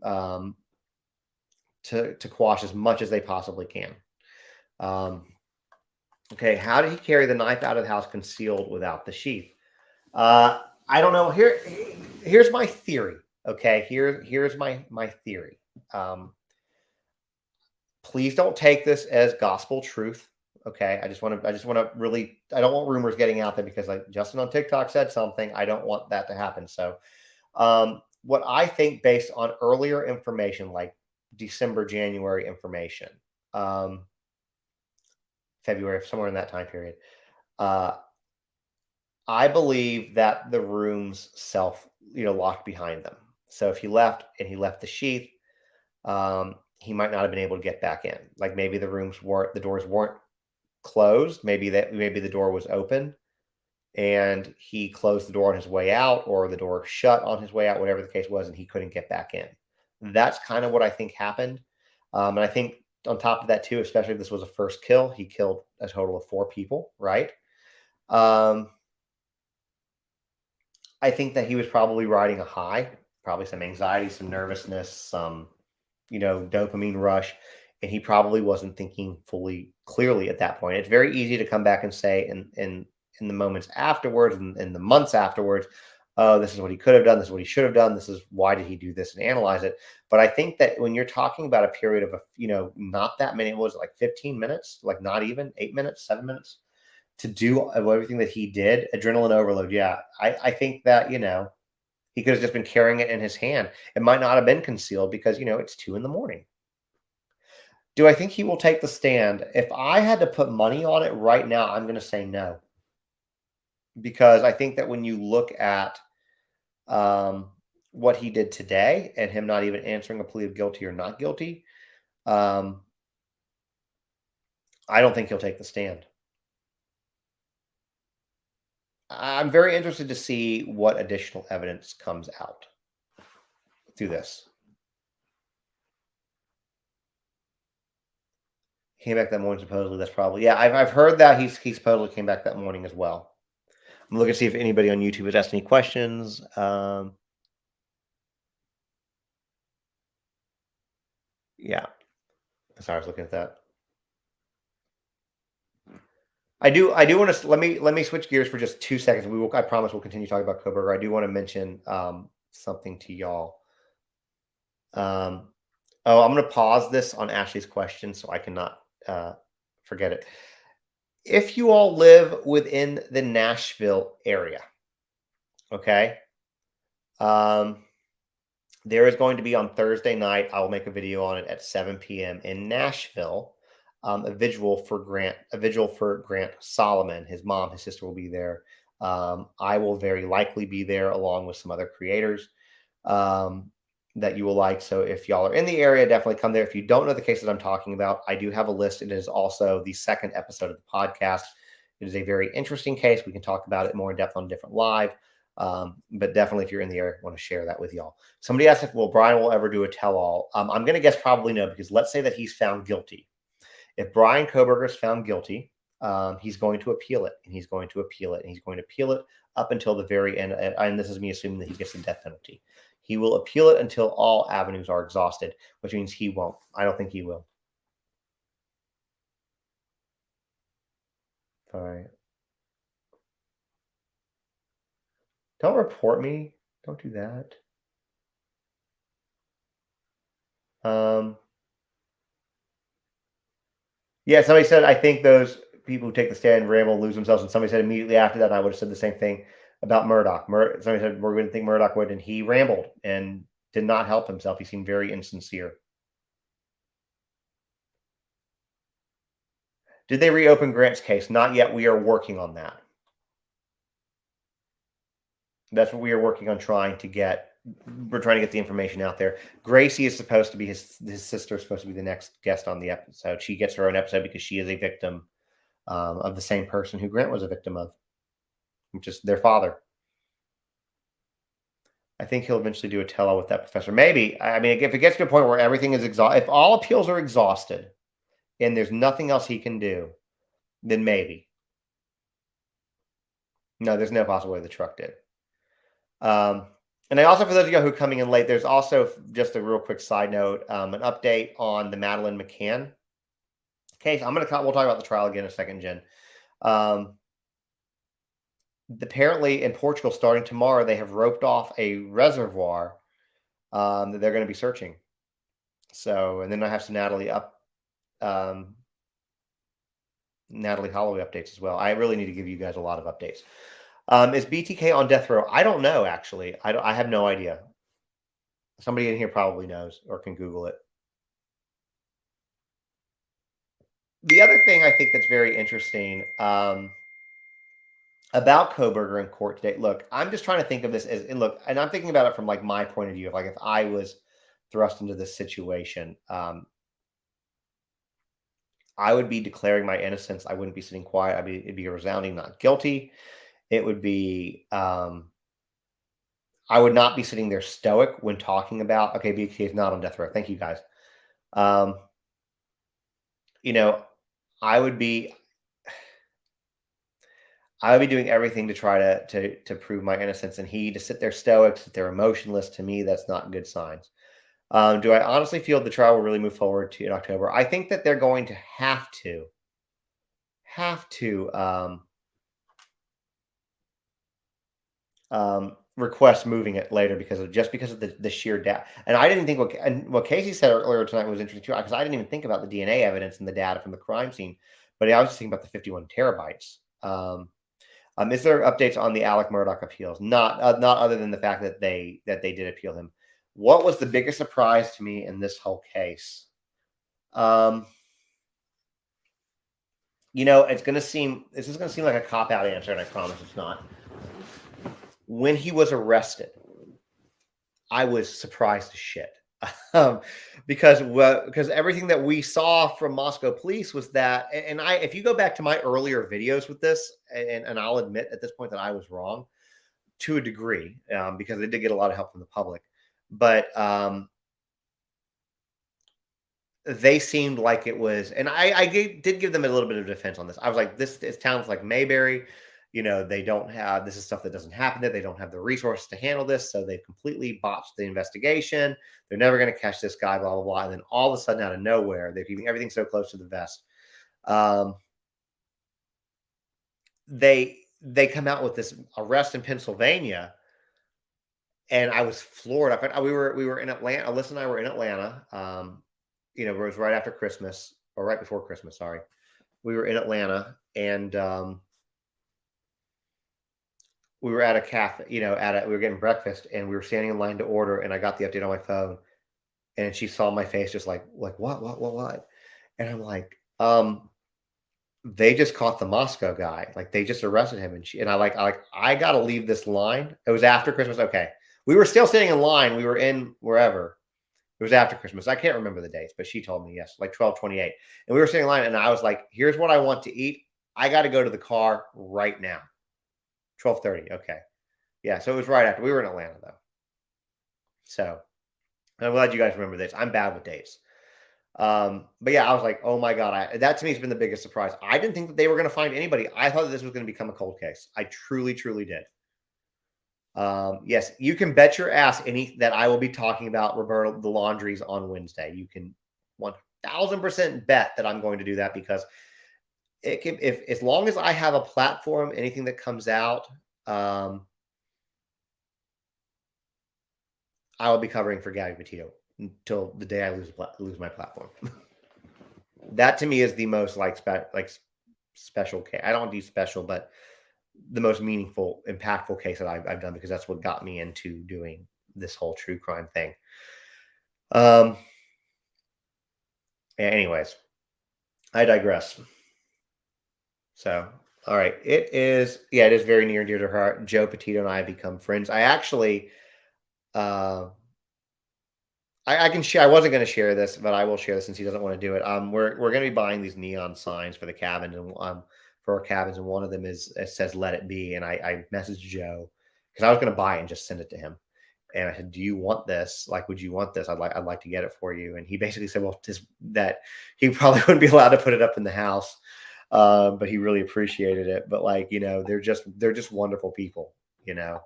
quash as much as they possibly can. Okay, how did he carry the knife out of the house concealed without the sheath? I don't know. Here's my theory. Okay, here's my theory. Please don't take this as gospel truth. Okay, I just want to really. I don't want rumors getting out there because like Justin on TikTok said something. I don't want that to happen. So, what I think based on earlier information, like December, January information, February, somewhere in that time period, I believe that the rooms locked behind them. So if he left and he left the sheath, he might not have been able to get back in. Like maybe the doors weren't closed. Maybe the door was open and he closed the door on his way out, or the door shut on his way out, whatever the case was, and he couldn't get back in. That's kind of what I think happened. And I think on top of that too, especially if this was a first kill, he killed a total of 4 people, right? I think that he was probably riding a high, probably some anxiety, some nervousness, some, dopamine rush, and he probably wasn't thinking fully clearly at that point. It's very easy to come back and say in the moments afterwards and in the months afterwards, oh, this is what he could have done, this is what he should have done, this is why did he do this, and analyze it. But I think that when you're talking about a period of not that many, was it like 15 minutes, like not even 8 minutes, 7 minutes, to do everything that he did, adrenaline overload. Yeah, I think that he could have just been carrying it in his hand. It might not have been concealed because it's 2 a.m. Do I think he will take the stand? If I had to put money on it right now, I'm going to say no, because I think that when you look at what he did today and him not even answering a plea of guilty or not guilty, I don't think he'll take the stand. I'm very interested to see what additional evidence comes out through this. He came back that morning, supposedly. That's probably, yeah. I've heard that he supposedly came back that morning as well. I'm looking to see if anybody on YouTube has asked any questions. Yeah, sorry, I was looking at that. I do want to let me switch gears for just 2 seconds. I promise we'll continue talking about Kohberger. I do want to mention something to y'all. I'm going to pause this on Ashley's question so I cannot forget it. If you all live within the Nashville area, okay, there is going to be on Thursday night, I'll make a video on it at 7 p.m. in Nashville. A vigil for Grant Solomon. His mom, his sister will be there. I will very likely be there along with some other creators that you will like. So if y'all are in the area, definitely come there. If you don't know the cases I'm talking about, I do have a list. It is also the second episode of the podcast. It is a very interesting case. We can talk about it more in depth on different live. But definitely if you're in the area, I want to share that with y'all. Somebody asked if Brian will ever do a tell-all. I'm going to guess probably no, because let's say that he's found guilty. If Bryan Kohberger is found guilty, he's going to appeal it, and he's going to appeal it, and he's going to appeal it up until the very end. And this is me assuming that he gets the death penalty. He will appeal it until all avenues are exhausted, which means he won't. I don't think he will. All right. Don't report me. Don't do that. Yeah, somebody said, I think those people who take the stand ramble lose themselves. And somebody said immediately after that, I would have said the same thing about Murdoch. Somebody said, we're going to think Murdoch would, and he rambled and did not help himself. He seemed very insincere. Did they reopen Grant's case? Not yet. We are working on that. That's what we are working on trying to get. We're trying to get the information out there. Gracie is supposed to be his sister is supposed to be the next guest on the episode. She gets her own episode because she is a victim of the same person who Grant was a victim of, which is their father. I think he'll eventually do a tell-all with that professor. Maybe. I mean, if it gets to a point where everything is exhausted, if all appeals are exhausted and there's nothing else he can do, then maybe. No, there's no possible way the truck did. And I also, for those of you who are coming in late, there's also just a real quick side note, an update on the Madeleine McCann case. We'll talk about the trial again in a second, Jen. Apparently in Portugal, starting tomorrow, they have roped off a reservoir that they're going to be searching. So, and then I have some Natalie Holloway updates as well. I really need to give you guys a lot of updates. Is BTK on death row? I don't know, actually. I have no idea. Somebody in here probably knows or can Google it. The other thing I think that's very interesting about Kohberger in court today. Look, I'm just trying to think of this as, and look, and I'm thinking about it from like my point of view of like if I was thrust into this situation, I would be declaring my innocence. I wouldn't be sitting quiet. It'd be a resounding not guilty. It would be, I would not be sitting there stoic when talking about, okay, BK is not on death row. Thank you guys. I would be doing everything to try to prove my innocence, and to sit there stoic, sit there emotionless. To me, that's not good signs. Do I honestly feel the trial will really move forward in October? I think that they're going to have to request moving it later because of the sheer data. And I didn't think what Casey said earlier tonight was interesting too, because I didn't even think about the DNA evidence and the data from the crime scene, but I was just thinking about the 51 terabytes. Is there updates on the Alec Murdoch appeals? Not other than the fact that they did appeal him. What was the biggest surprise to me in this whole case? This is going to seem like a cop-out answer, and I promise it's not. When he was arrested, I was surprised as shit. Because everything that we saw from Moscow police was that, and if you go back to my earlier videos with this, and I'll admit at this point that I was wrong to a degree, because they did get a lot of help from the public, but they seemed like it was, and I did give them a little bit of defense on this. I was like, this sounds like Mayberry. They don't have, this is stuff that doesn't happen there. They don't have the resources to handle this. So they've completely botched the investigation. They're never going to catch this guy, blah, blah, blah. And then all of a sudden, out of nowhere, they're keeping everything so close to the vest. They come out with this arrest in Pennsylvania. And I was floored. We were in Atlanta. Alyssa and I were in Atlanta. It was right after Christmas, or right before Christmas. Sorry. We were in Atlanta, and we were at a cafe, we were getting breakfast, and we were standing in line to order, and I got the update on my phone, and she saw my face just like what? And I'm like, they just caught the Moscow guy. Like, they just arrested him. And I got to leave this line. It was after Christmas. Okay. We were still sitting in line. We were in wherever. It was after Christmas. I can't remember the dates, but she told me, yes, like 12/28. And we were sitting in line, and I was like, here's what I want to eat. I got to go to the car right now. 12:30. Okay. Yeah. So it was right after. We were in Atlanta, though. So I'm glad you guys remember this. I'm bad with dates. But yeah, I was like, oh my God, that to me has been the biggest surprise. I didn't think that they were going to find anybody. I thought that this was going to become a cold case. I truly, truly did. Yes, you can bet your ass that I will be talking about Roberto the Laundries on Wednesday. You can 1000% bet that I'm going to do that because it can, if as long as I have a platform, anything that comes out, I will be covering for Gabby Petito until the day I lose my platform. That to me is the most special case. I don't do special, but the most meaningful, impactful case that I've done because that's what got me into doing this whole true crime thing. Anyways, I digress. So, all right, it is very near and dear to her heart. Joe Petito and I have become friends. I actually, I can share. I wasn't going to share this, but I will share this since he doesn't want to do it. We're going to be buying these neon signs for the cabin and for our cabins, and one of them it says "Let It Be," and I messaged Joe because I was going to buy it and just send it to him. And I said, "Do you want this? Like, would you want this? I'd like to get it for you." And he basically said, "Well, that he probably wouldn't be allowed to put it up in the house, but he really appreciated it. But like, they're just wonderful people, you know."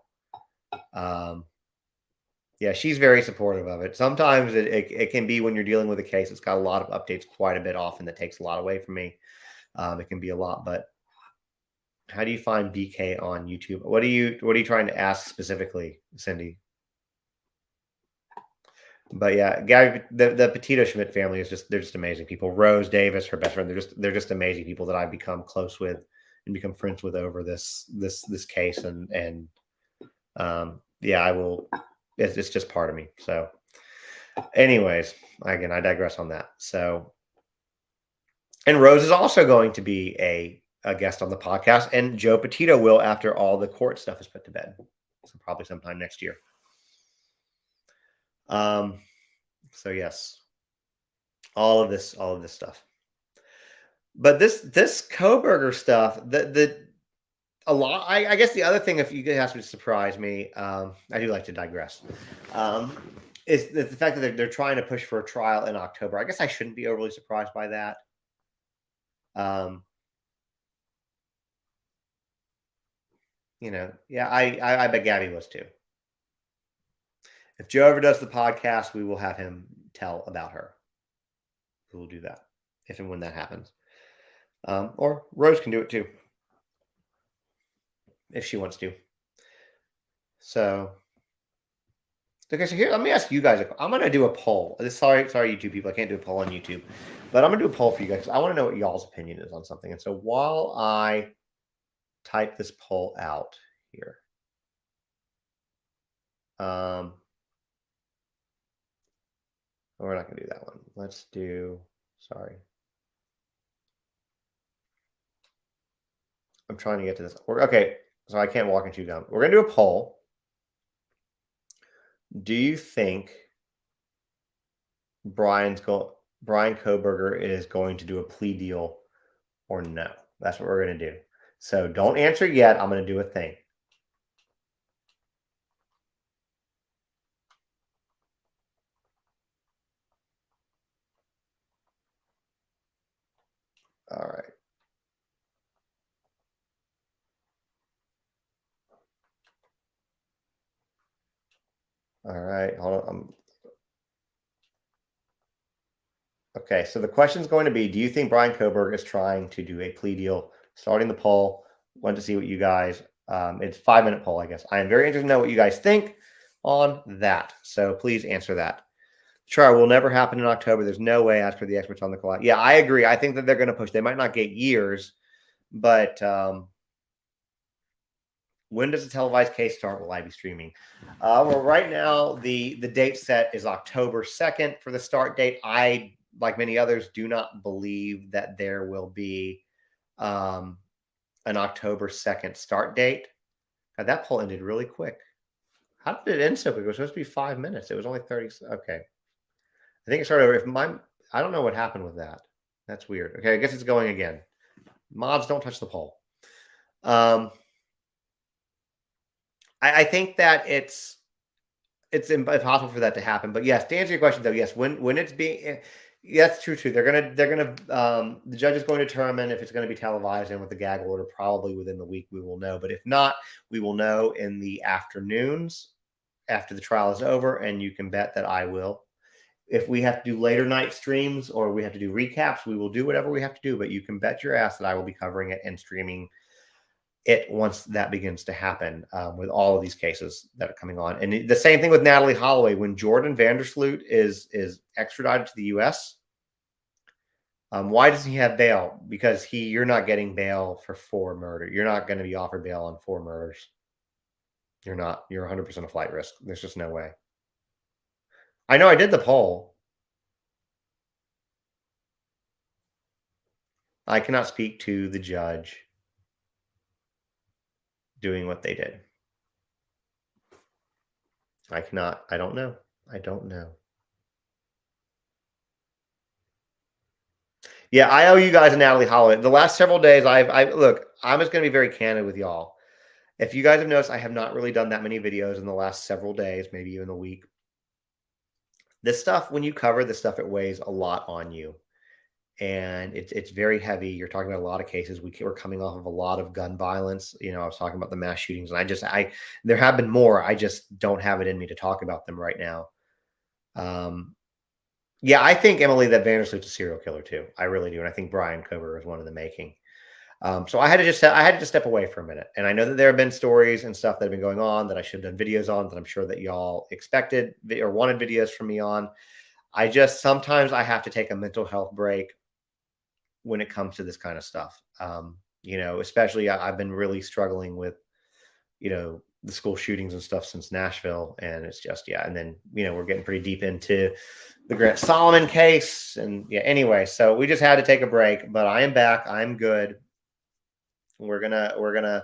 Yeah, she's very supportive of it. Sometimes it can be when you're dealing with a case, it's got a lot of updates quite a bit often that takes a lot away from me. It can be a lot, but how do you find BK on YouTube? What are you trying to ask specifically, Cindy? But yeah, Gary, the Petito Schmidt family they're just amazing people. Rose Davis, her best friend, they're just amazing people that I've become close with and become friends with over this case. And yeah, I will. It's just part of me. So, anyways, again, I digress on that. So, and Rose is also going to be a guest on the podcast, and Joe Petito will after all the court stuff is put to bed. So probably sometime next year. So yes, all of this stuff. But this Kohberger stuff, a lot. I guess the other thing, if you could ask me to surprise me, I do like to digress. Is the fact that they're trying to push for a trial in October. I guess I shouldn't be overly surprised by that. Yeah, I bet Gabby was too. If Joe ever does the podcast, we will have him tell about her. We will do that if and when that happens. Or Rose can do it too if she wants to. So, okay, so here, let me ask you guys. I'm going to do a poll. Sorry, YouTube people. I can't do a poll on YouTube, but I'm going to do a poll for you guys. I want to know what y'all's opinion is on something. And so while I type this poll out here, we're not going to do that one. Let's do, sorry. I'm trying to get to this. Okay, so I can't walk and chew gum. We're going to do a poll. Do you think Bryan Kohberger is going to do a plea deal or no? That's what we're going to do. So don't answer yet. I'm going to do a thing. All right. All right. Hold on. Okay. So the question is going to be, do you think Bryan Kohberger is trying to do a plea deal? Starting the poll. Want to see what you guys, it's a 5-minute poll, I guess. I am very interested to know what you guys think on that. So please answer that. Trial will never happen in October. There's no way, as per the experts on the call. Yeah, I agree. I think that they're going to push. They might not get years, but when does the televised case start? Will I be streaming? Well, right now the date set is October 2nd for the start date. I, like many others, do not believe that there will be an October 2nd start date. God, that poll ended really quick. How did it end so quick? It was supposed to be 5 minutes. It was only 30. Okay. I think it started over. I don't know what happened with that. That's weird. Okay, I guess it's going again. Mods, don't touch the poll. I think that it's impossible for that to happen. But yes, to answer your question though, yes, when it's being, Yeah, that's true too. They're gonna the judge is going to determine if it's going to be televised, and with the gag order, probably within the week we will know. But if not, we will know in the afternoons after the trial is over, and you can bet that I will. If we have to do later night streams or we have to do recaps, we will do whatever we have to do. But you can bet your ass that I will be covering it and streaming it once that begins to happen, with all of these cases that are coming on. And the same thing with Natalie Holloway. When Jordan Vandersloot is extradited to the U.S., why doesn't he have bail? Because you're not getting bail for 4 murder. You're not going to be offered bail on 4 murders. You're not. You're 100% a flight risk. There's just no way. I know I did the poll. I cannot speak to the judge doing what they did. I cannot. I don't know. I don't know. Yeah, I owe you guys a Natalie Holloway. The last several days, I look. I'm just going to be very candid with y'all. If you guys have noticed, I have not really done that many videos in the last several days, maybe even a week. This stuff, when you cover this stuff, it weighs a lot on you, and it's very heavy. You're talking about a lot of cases. We're coming off of a lot of gun violence. I was talking about the mass shootings, and there have been more. I just don't have it in me to talk about them right now. Yeah, I think Emily that Vandersloot's a serial killer too. I really do, and I think Bryan Kohberger is one of the making. So I had to step away for a minute, and I know that there have been stories and stuff that have been going on that I should have done videos on that I'm sure that y'all expected or wanted videos from me on. Sometimes I have to take a mental health break when it comes to this kind of stuff. Especially I've been really struggling with the school shootings and stuff since Nashville, and it's just yeah. And then we're getting pretty deep into the Grant Solomon case, and yeah. Anyway, so we just had to take a break, but I am back. I'm good. We're gonna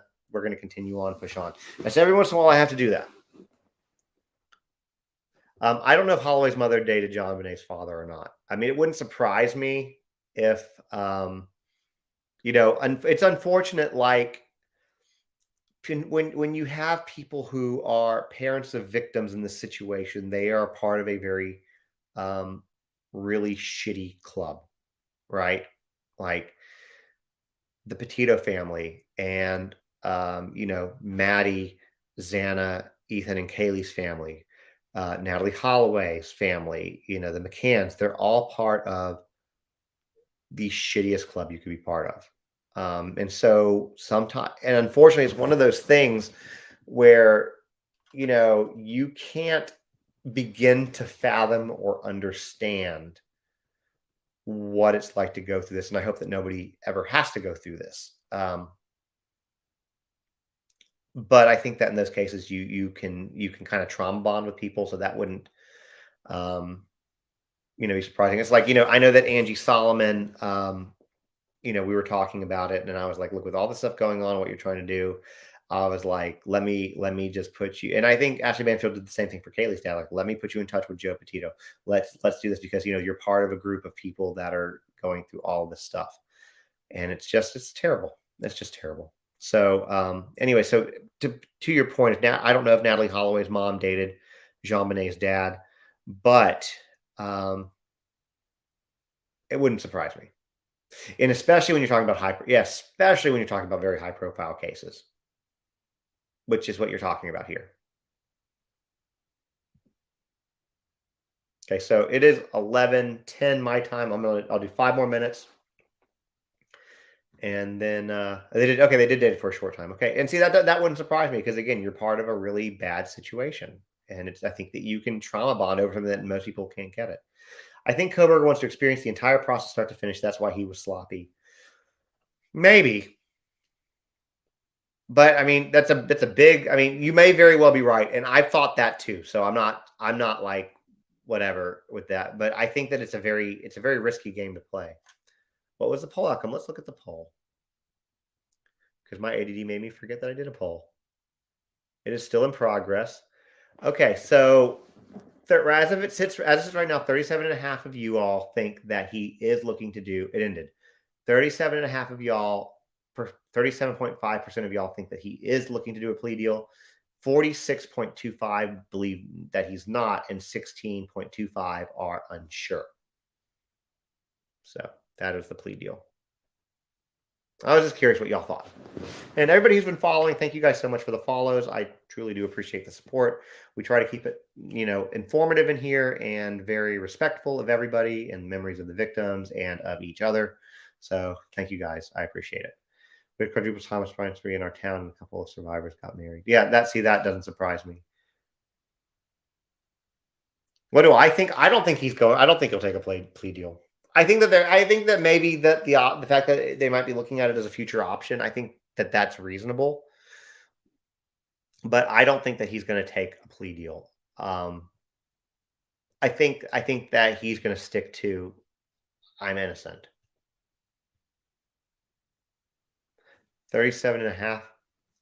continue on, push on. I said every once in a while I have to do that. I don't know if Holloway's mother dated John Bonet's father or not. I mean, it wouldn't surprise me if it's unfortunate. Like when you have people who are parents of victims in this situation, they are part of a very really shitty club, right? Like the Petito family and Maddie, Xana, Ethan, and Kaylee's family, Natalie Holloway's family, the McCanns, they're all part of the shittiest club you could be part of. And so sometimes, and unfortunately, it's one of those things where, you can't begin to fathom or understand what it's like to go through this. And I hope that nobody ever has to go through this. But I think that in those cases, you can kind of trauma bond with people, so that wouldn't, be surprising. It's like I know that Angie Solomon, we were talking about it, and I was like, look, with all the stuff going on, what you're trying to do, I was like, let me just put you. And I think Ashley Banfield did the same thing for Kaylee's dad. Like, let me put you in touch with Joe Petito. Let's do this because you're part of a group of people that are going through all this stuff, and it's terrible. It's just terrible. So anyway, so to your point, now I don't know if Natalie Holloway's mom dated Jean Bonnet's dad, but it wouldn't surprise me. And especially when you're talking about especially when you're talking about very high profile cases, which is what you're talking about here. Okay, so it is 11:10 my time. I'll do 5 more minutes. And then they did date it for a short time. Okay. And see that wouldn't surprise me because again, you're part of a really bad situation. And I think that you can trauma bond over something that most people can't get it. I think Kohberger wants to experience the entire process start to finish. That's why he was sloppy. Maybe. But I mean, that's a big, I mean, you may very well be right. And I've thought that too. So I'm not like whatever with that. But I think that it's a very risky game to play. What was the poll outcome? Let's look at the poll. Because my ADD made me forget that I did a poll. It is still in progress. Okay, so as it sits right now, 37.5 of you all think that he is looking to do it. Ended 37.5 of y'all, 37.5% of y'all think that he is looking to do a plea deal. 46.25 believe that he's not, and 16.25 are unsure. So that is the plea deal. I was just curious what y'all thought. And everybody who's been following, thank you guys so much for the follows. I truly do appreciate the support. We try to keep it, informative in here and very respectful of everybody and memories of the victims and of each other. So thank you guys. I appreciate it. We had quadruple Thomas Bryant 3 in our town, and a couple of survivors got married. Yeah, that doesn't surprise me. What do I think? I don't think he's going. I don't think he'll take a plea deal. I think that maybe that the fact that they might be looking at it as a future option. I think that that's reasonable, but I don't think that he's going to take a plea deal. I think that he's going to stick to I'm innocent. 37 and a half.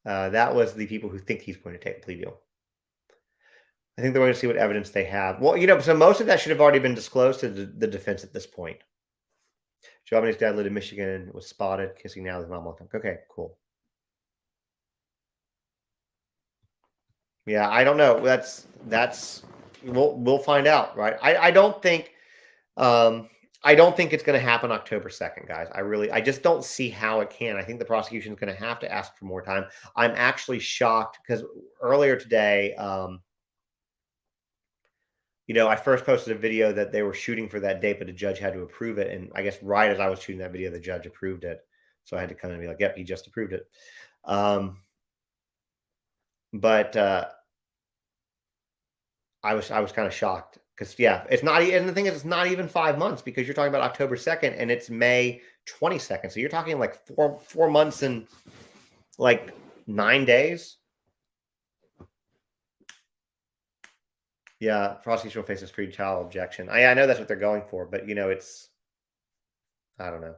That was the people who think he's going to take a plea deal. I think they're going to see what evidence they have. Well, so most of that should have already been disclosed to the defense at this point. Jovan's dad lived in Michigan and was spotted kissing now with mom. Okay, cool. Yeah, I don't know. That's we'll find out, right? I don't think it's going to happen October 2nd, guys. I just don't see how it can. I think the prosecution is going to have to ask for more time. I'm actually shocked because earlier today, I first posted a video that they were shooting for that date, but the judge had to approve it. And I guess right as I was shooting that video, the judge approved it. So I had to come in and be like, yep, he just approved it. But I was kind of shocked because it's not. And the thing is, it's not even 5 months because you're talking about October 2nd and it's May 22nd. So you're talking like four months and like 9 days. Yeah, prosecution will face a pretrial objection. I know that's what they're going for, but it's I don't know.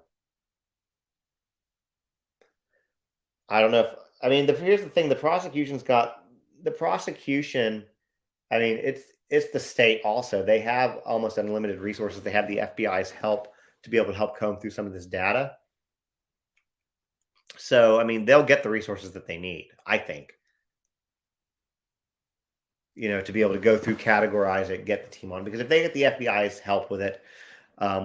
I don't know if here's the thing, the prosecution. I mean, it's the state also. They have almost unlimited resources. They have the FBI's help to be able to help comb through some of this data. So, they'll get the resources that they need, I think. To be able to go through, categorize it, get the team on. Because if they get the FBI's help with it,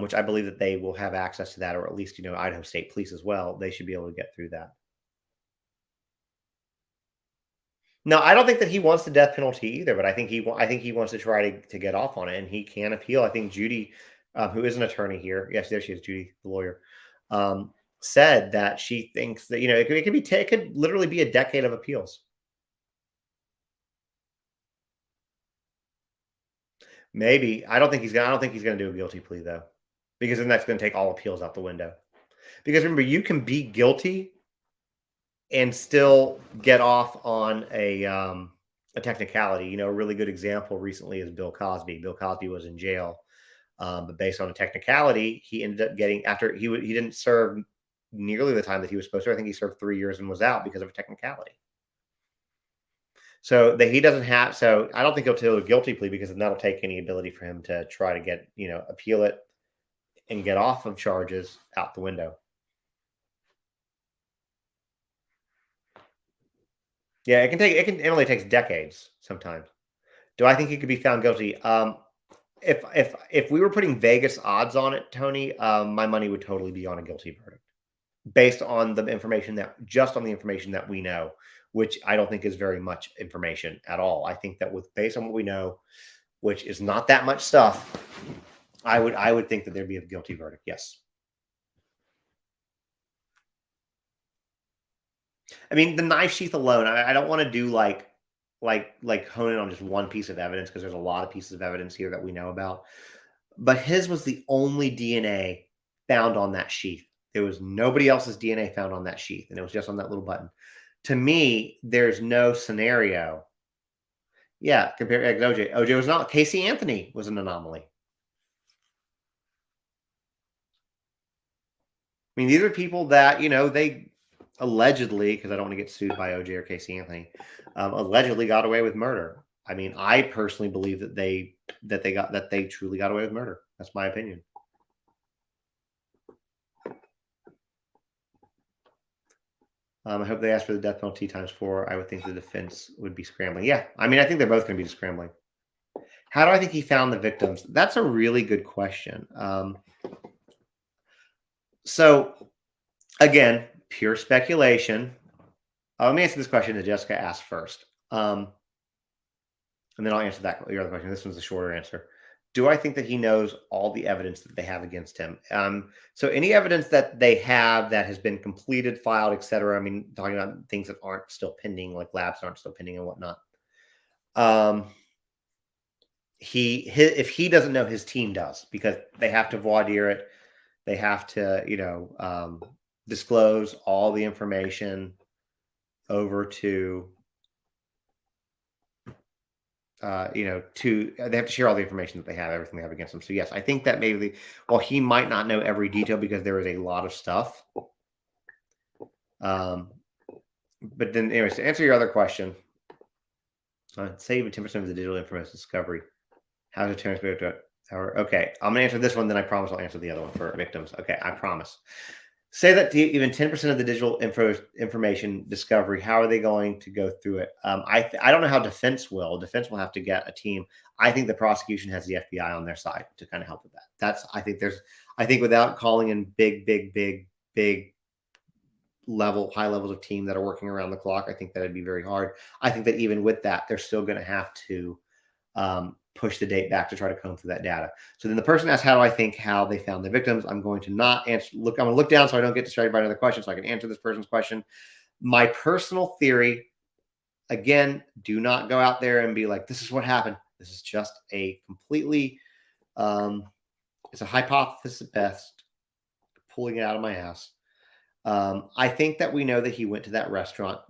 which I believe that they will have access to that, or at least, Idaho State Police as well, they should be able to get through that. No, I don't think that he wants the death penalty either, but I think he wants to try to get off on it, and he can appeal. I think Judy, who is an attorney here, yes, there she is, Judy, the lawyer, said that she thinks that it could literally be a decade of appeals. Maybe. I don't think he's gonna do a guilty plea though, because then that's gonna take all appeals out the window. Because remember, you can be guilty and still get off on a technicality. A really good example recently is Bill Cosby. Bill Cosby was in jail, but based on a technicality, he ended up getting after he didn't serve nearly the time that he was supposed to. I think he served 3 years and was out because of a technicality. So that he doesn't have. So I don't think he'll do a guilty plea because that'll take any ability for him to try to get appeal it and get off of charges out the window. Yeah, it only takes decades sometimes. Do I think he could be found guilty? If we were putting Vegas odds on it, Tony, my money would totally be on a guilty verdict based on the information that we know, which I don't think is very much information at all. I think that based on what we know, which is not that much stuff, I would think that there'd be a guilty verdict. Yes. The knife sheath alone, I don't want to do like hone in on just one piece of evidence because there's a lot of pieces of evidence here that we know about. But his was the only DNA found on that sheath. There was nobody else's DNA found on that sheath, and it was just on that little button. To me, there's no scenario. Yeah, compared to OJ. OJ was not. Casey Anthony was an anomaly. These are people that, they allegedly, because I don't want to get sued by OJ or Casey Anthony, allegedly got away with murder. I personally believe that they truly got away with murder. That's my opinion. I hope they ask for the death penalty ×4. I would think the defense would be scrambling. Yeah, I think they're both going to be scrambling. How do I think he found the victims? That's a really good question. So again, pure speculation. Let me answer this question that Jessica asked first. And then I'll answer that your other question. This one's a shorter answer. Do I think that he knows all the evidence that they have against him? So any evidence that they have that has been completed, filed, etc. I mean, talking about things that aren't still pending, like labs aren't still pending and whatnot. If he doesn't know, his team does, because they have to voir dire it. They have to, disclose all the information over to they have to share all the information that they have, everything they have against them. So yes, I think that maybe, well, he might not know every detail because there is a lot of stuff. But then, anyways, to answer your other question, save 10% of the digital information discovery. How does it turn to it? Okay, I'm gonna answer this one, then I promise I'll answer the other one for victims. Okay, I promise. Say that even 10% of the digital information discovery, how are they going to go through it? I don't know how defense will. Defense will have to get a team. I think the prosecution has the FBI on their side to kind of help with that. I think without calling in big high levels of team that are working around the clock, I think that'd be very hard. I think that even with that, they're still going to have to push the date back to try to comb through that data. So then the person asks, how do I think how they found the victims? I'm going to not answer. I'm going to look down so I don't get distracted by another question, so I can answer this person's question. My personal theory, again, do not go out there and be like, this is what happened. This is just a completely, it's a hypothesis at best, pulling it out of my ass. I think that we know that he went to that restaurant,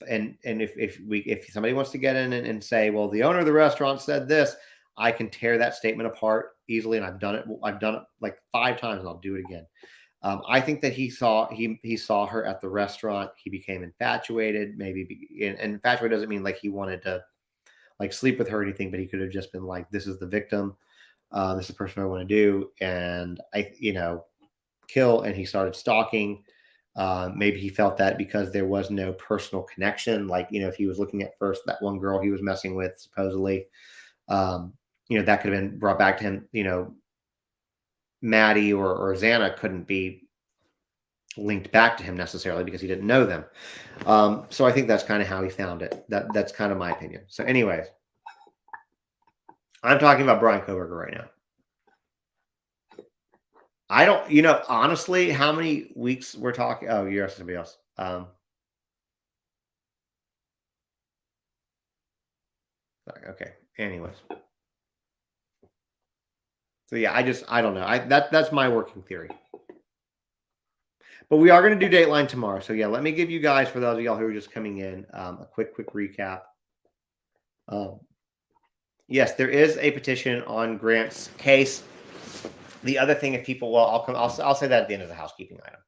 and if somebody wants to get in and say, well, the owner of the restaurant said this, I can tear that statement apart easily, and I've done it. I've done it like 5 times, and I'll do it again. I think that he saw her at the restaurant. He became infatuated. And infatuated doesn't mean like he wanted to like sleep with her or anything, but he could have just been like, this is the victim. This is the person I want to do, and kill. And he started stalking. Maybe he felt that because there was no personal connection, like if he was looking at first that one girl he was messing with, supposedly, that could have been brought back to him. Maddie or Xana couldn't be linked back to him necessarily because he didn't know them. So I think that's kind of how he found it. That's kind of my opinion. So, anyways, I'm talking about Bryan Kohberger right now. I don't, honestly, how many weeks we're talking? Oh, you're asking somebody else. Sorry. Okay. Anyways. So yeah, I don't know. That's my working theory. But we are going to do Dateline tomorrow. So yeah, let me give you guys, for those of y'all who are just coming in, a quick recap. Yes, there is a petition on Grant's case. The other thing, if people, well, I'll say that at the end of the housekeeping item.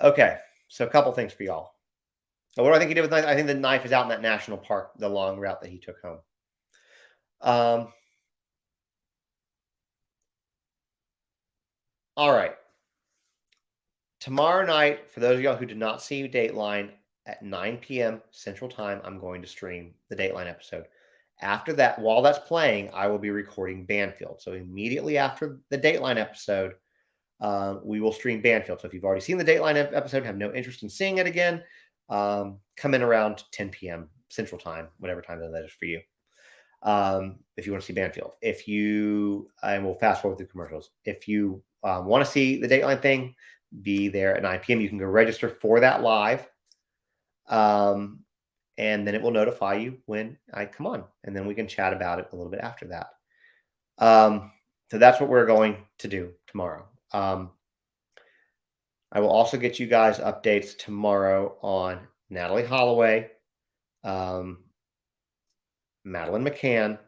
Okay, so a couple things for y'all. So what do I think he did with the knife? I think the knife is out in that national park, the long route that he took home. All right. Tomorrow night, for those of y'all who did not see Dateline, at 9 p.m. Central Time, I'm going to stream the Dateline episode. After that, while that's playing, I will be recording Banfield. So immediately after the Dateline episode, we will stream Banfield. So if you've already seen the Dateline episode, have no interest in seeing it again, come in around 10 p.m. Central Time, whatever time that is for you. If you want to see Banfield, and we'll fast forward through commercials. If you want to see the Dateline thing, be there at 9 p.m. You can go register for that live. And then it will notify you when I come on, and then we can chat about it a little bit after that. So that's what we're going to do tomorrow. I will also get you guys updates tomorrow on Natalie Holloway, Madeleine McCann,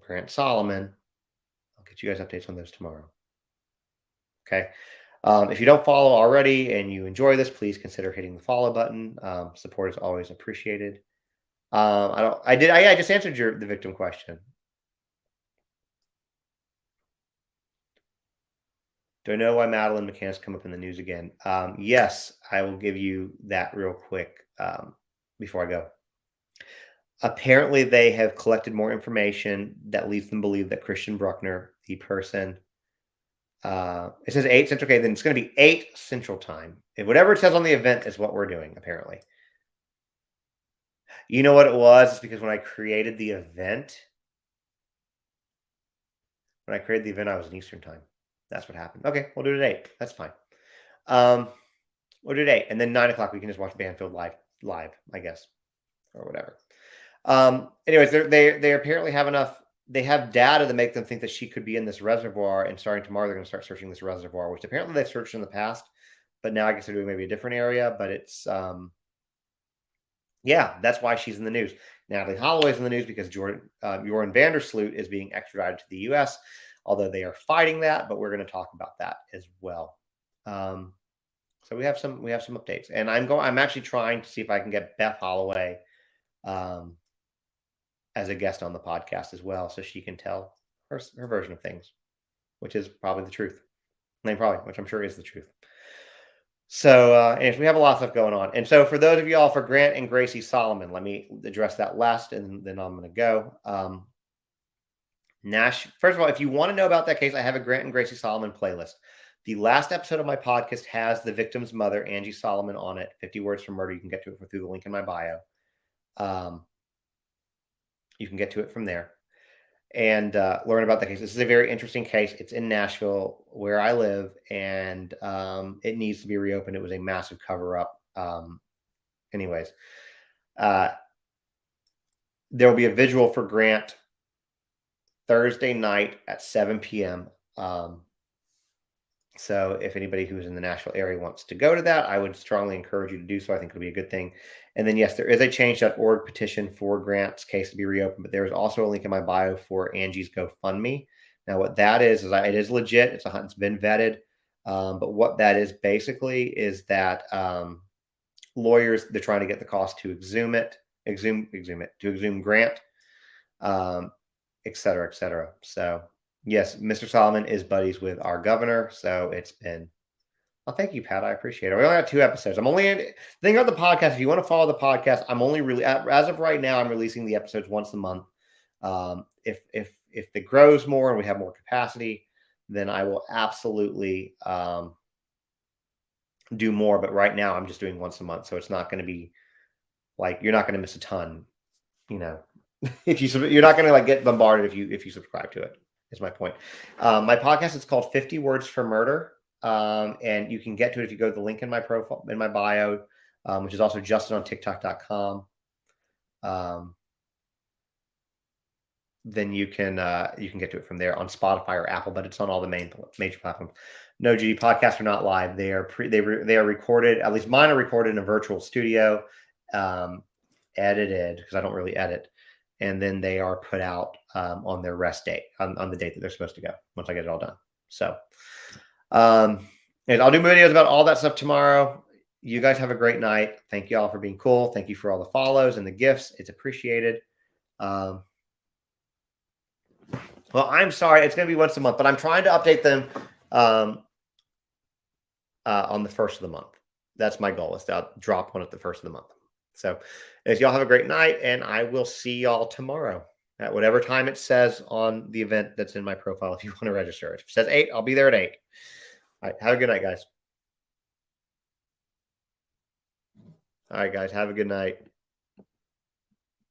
Grant Solomon. I'll get you guys updates on those tomorrow. Okay. If you don't follow already and you enjoy this, please consider hitting the follow button. Support is always appreciated. I just answered the victim question. Do I know why Madeleine McCann has come up in the news again? Yes, I will give you that real quick before I go. Apparently, they have collected more information that leads them to believe that Christian Bruckner, the person It says 8 Central. Okay, then it's going to be 8 Central Time. If whatever it says on the event is what we're doing, apparently. You know what it was? It's because when I created the event, I was in Eastern Time. That's what happened. Okay, we'll do it at 8. That's fine. We'll do it at 8. And then 9 o'clock, we can just watch Banfield live, I guess, or whatever. Anyways, they apparently have enough. They have data to make them think that she could be in this reservoir, and starting tomorrow, they're going to start searching this reservoir, which apparently they've searched in the past, but now I guess they're doing maybe a different area. But it's yeah, that's why she's in the news. Natalie Holloway's in the news because Joran Vandersloot is being extradited to the U.S., although they are fighting that. But we're going to talk about that as well. So we have some updates, and I'm actually trying to see if I can get Beth Holloway as a guest on the podcast as well, so she can tell her version of things, which is probably the truth. Which I'm sure is the truth. So, and we have a lot of stuff going on. And so for those of y'all, for Grant and Gracie Solomon, let me address that last, and then I'm going to go. First of all, if you want to know about that case, I have a Grant and Gracie Solomon playlist. The last episode of my podcast has the victim's mother, Angie Solomon, on it. 50 Words for Murder. You can get to it through the link in my bio. You can get to it from there and learn about the case. This is a very interesting case. It's in Nashville, where I live, and it needs to be reopened. It was a massive cover-up. Anyways, there will be a visual for Grant Thursday night at 7 p.m. So if anybody who's in the Nashville area wants to go to that, I would strongly encourage you to do so. I think it'll be a good thing. And then, yes, there is a change.org petition for Grant's case to be reopened, but there is also a link in my bio for Angie's GoFundMe. Now, what that is it is legit. It's been vetted. But what that is basically is that lawyers, they're trying to get the cost to exhume Grant, et cetera, et cetera. So, yes, Mr. Solomon is buddies with our governor. So it's been, well, thank you, Pat. I appreciate it. We only got 2 episodes. The thing about the podcast, if you want to follow the podcast, I'm only really, as of right now, I'm releasing the episodes once a month. If it grows more and we have more capacity, then I will absolutely do more. But right now I'm just doing once a month. So it's not going to be like, you're not going to miss a ton, if you're not going to get bombarded if you subscribe to it. Is my point. My podcast is called 50 Words for Murder. And you can get to it if you go to the link in my profile, in my bio, which is also justinontiktok.com. Then you can get to it from there on Spotify or Apple, but it's on all the major platforms. No, GD, podcasts are not live. They are recorded. At least mine are recorded in a virtual studio, edited, because I don't really edit. And then they are put out on their rest date, on the date that they're supposed to go, once I get it all done. So, and I'll do videos about all that stuff tomorrow. You guys have a great night. Thank you all for being cool. Thank you for all the follows and the gifts. It's appreciated. Well, I'm sorry. It's going to be once a month, but I'm trying to update them on the first of the month. That's my goal, is to drop one at the first of the month. So, as y'all have a great night, and I will see y'all tomorrow at whatever time it says on the event that's in my profile. If you want to register, if it says 8, I'll be there at 8. All right, have a good night, guys. All right, guys, have a good night.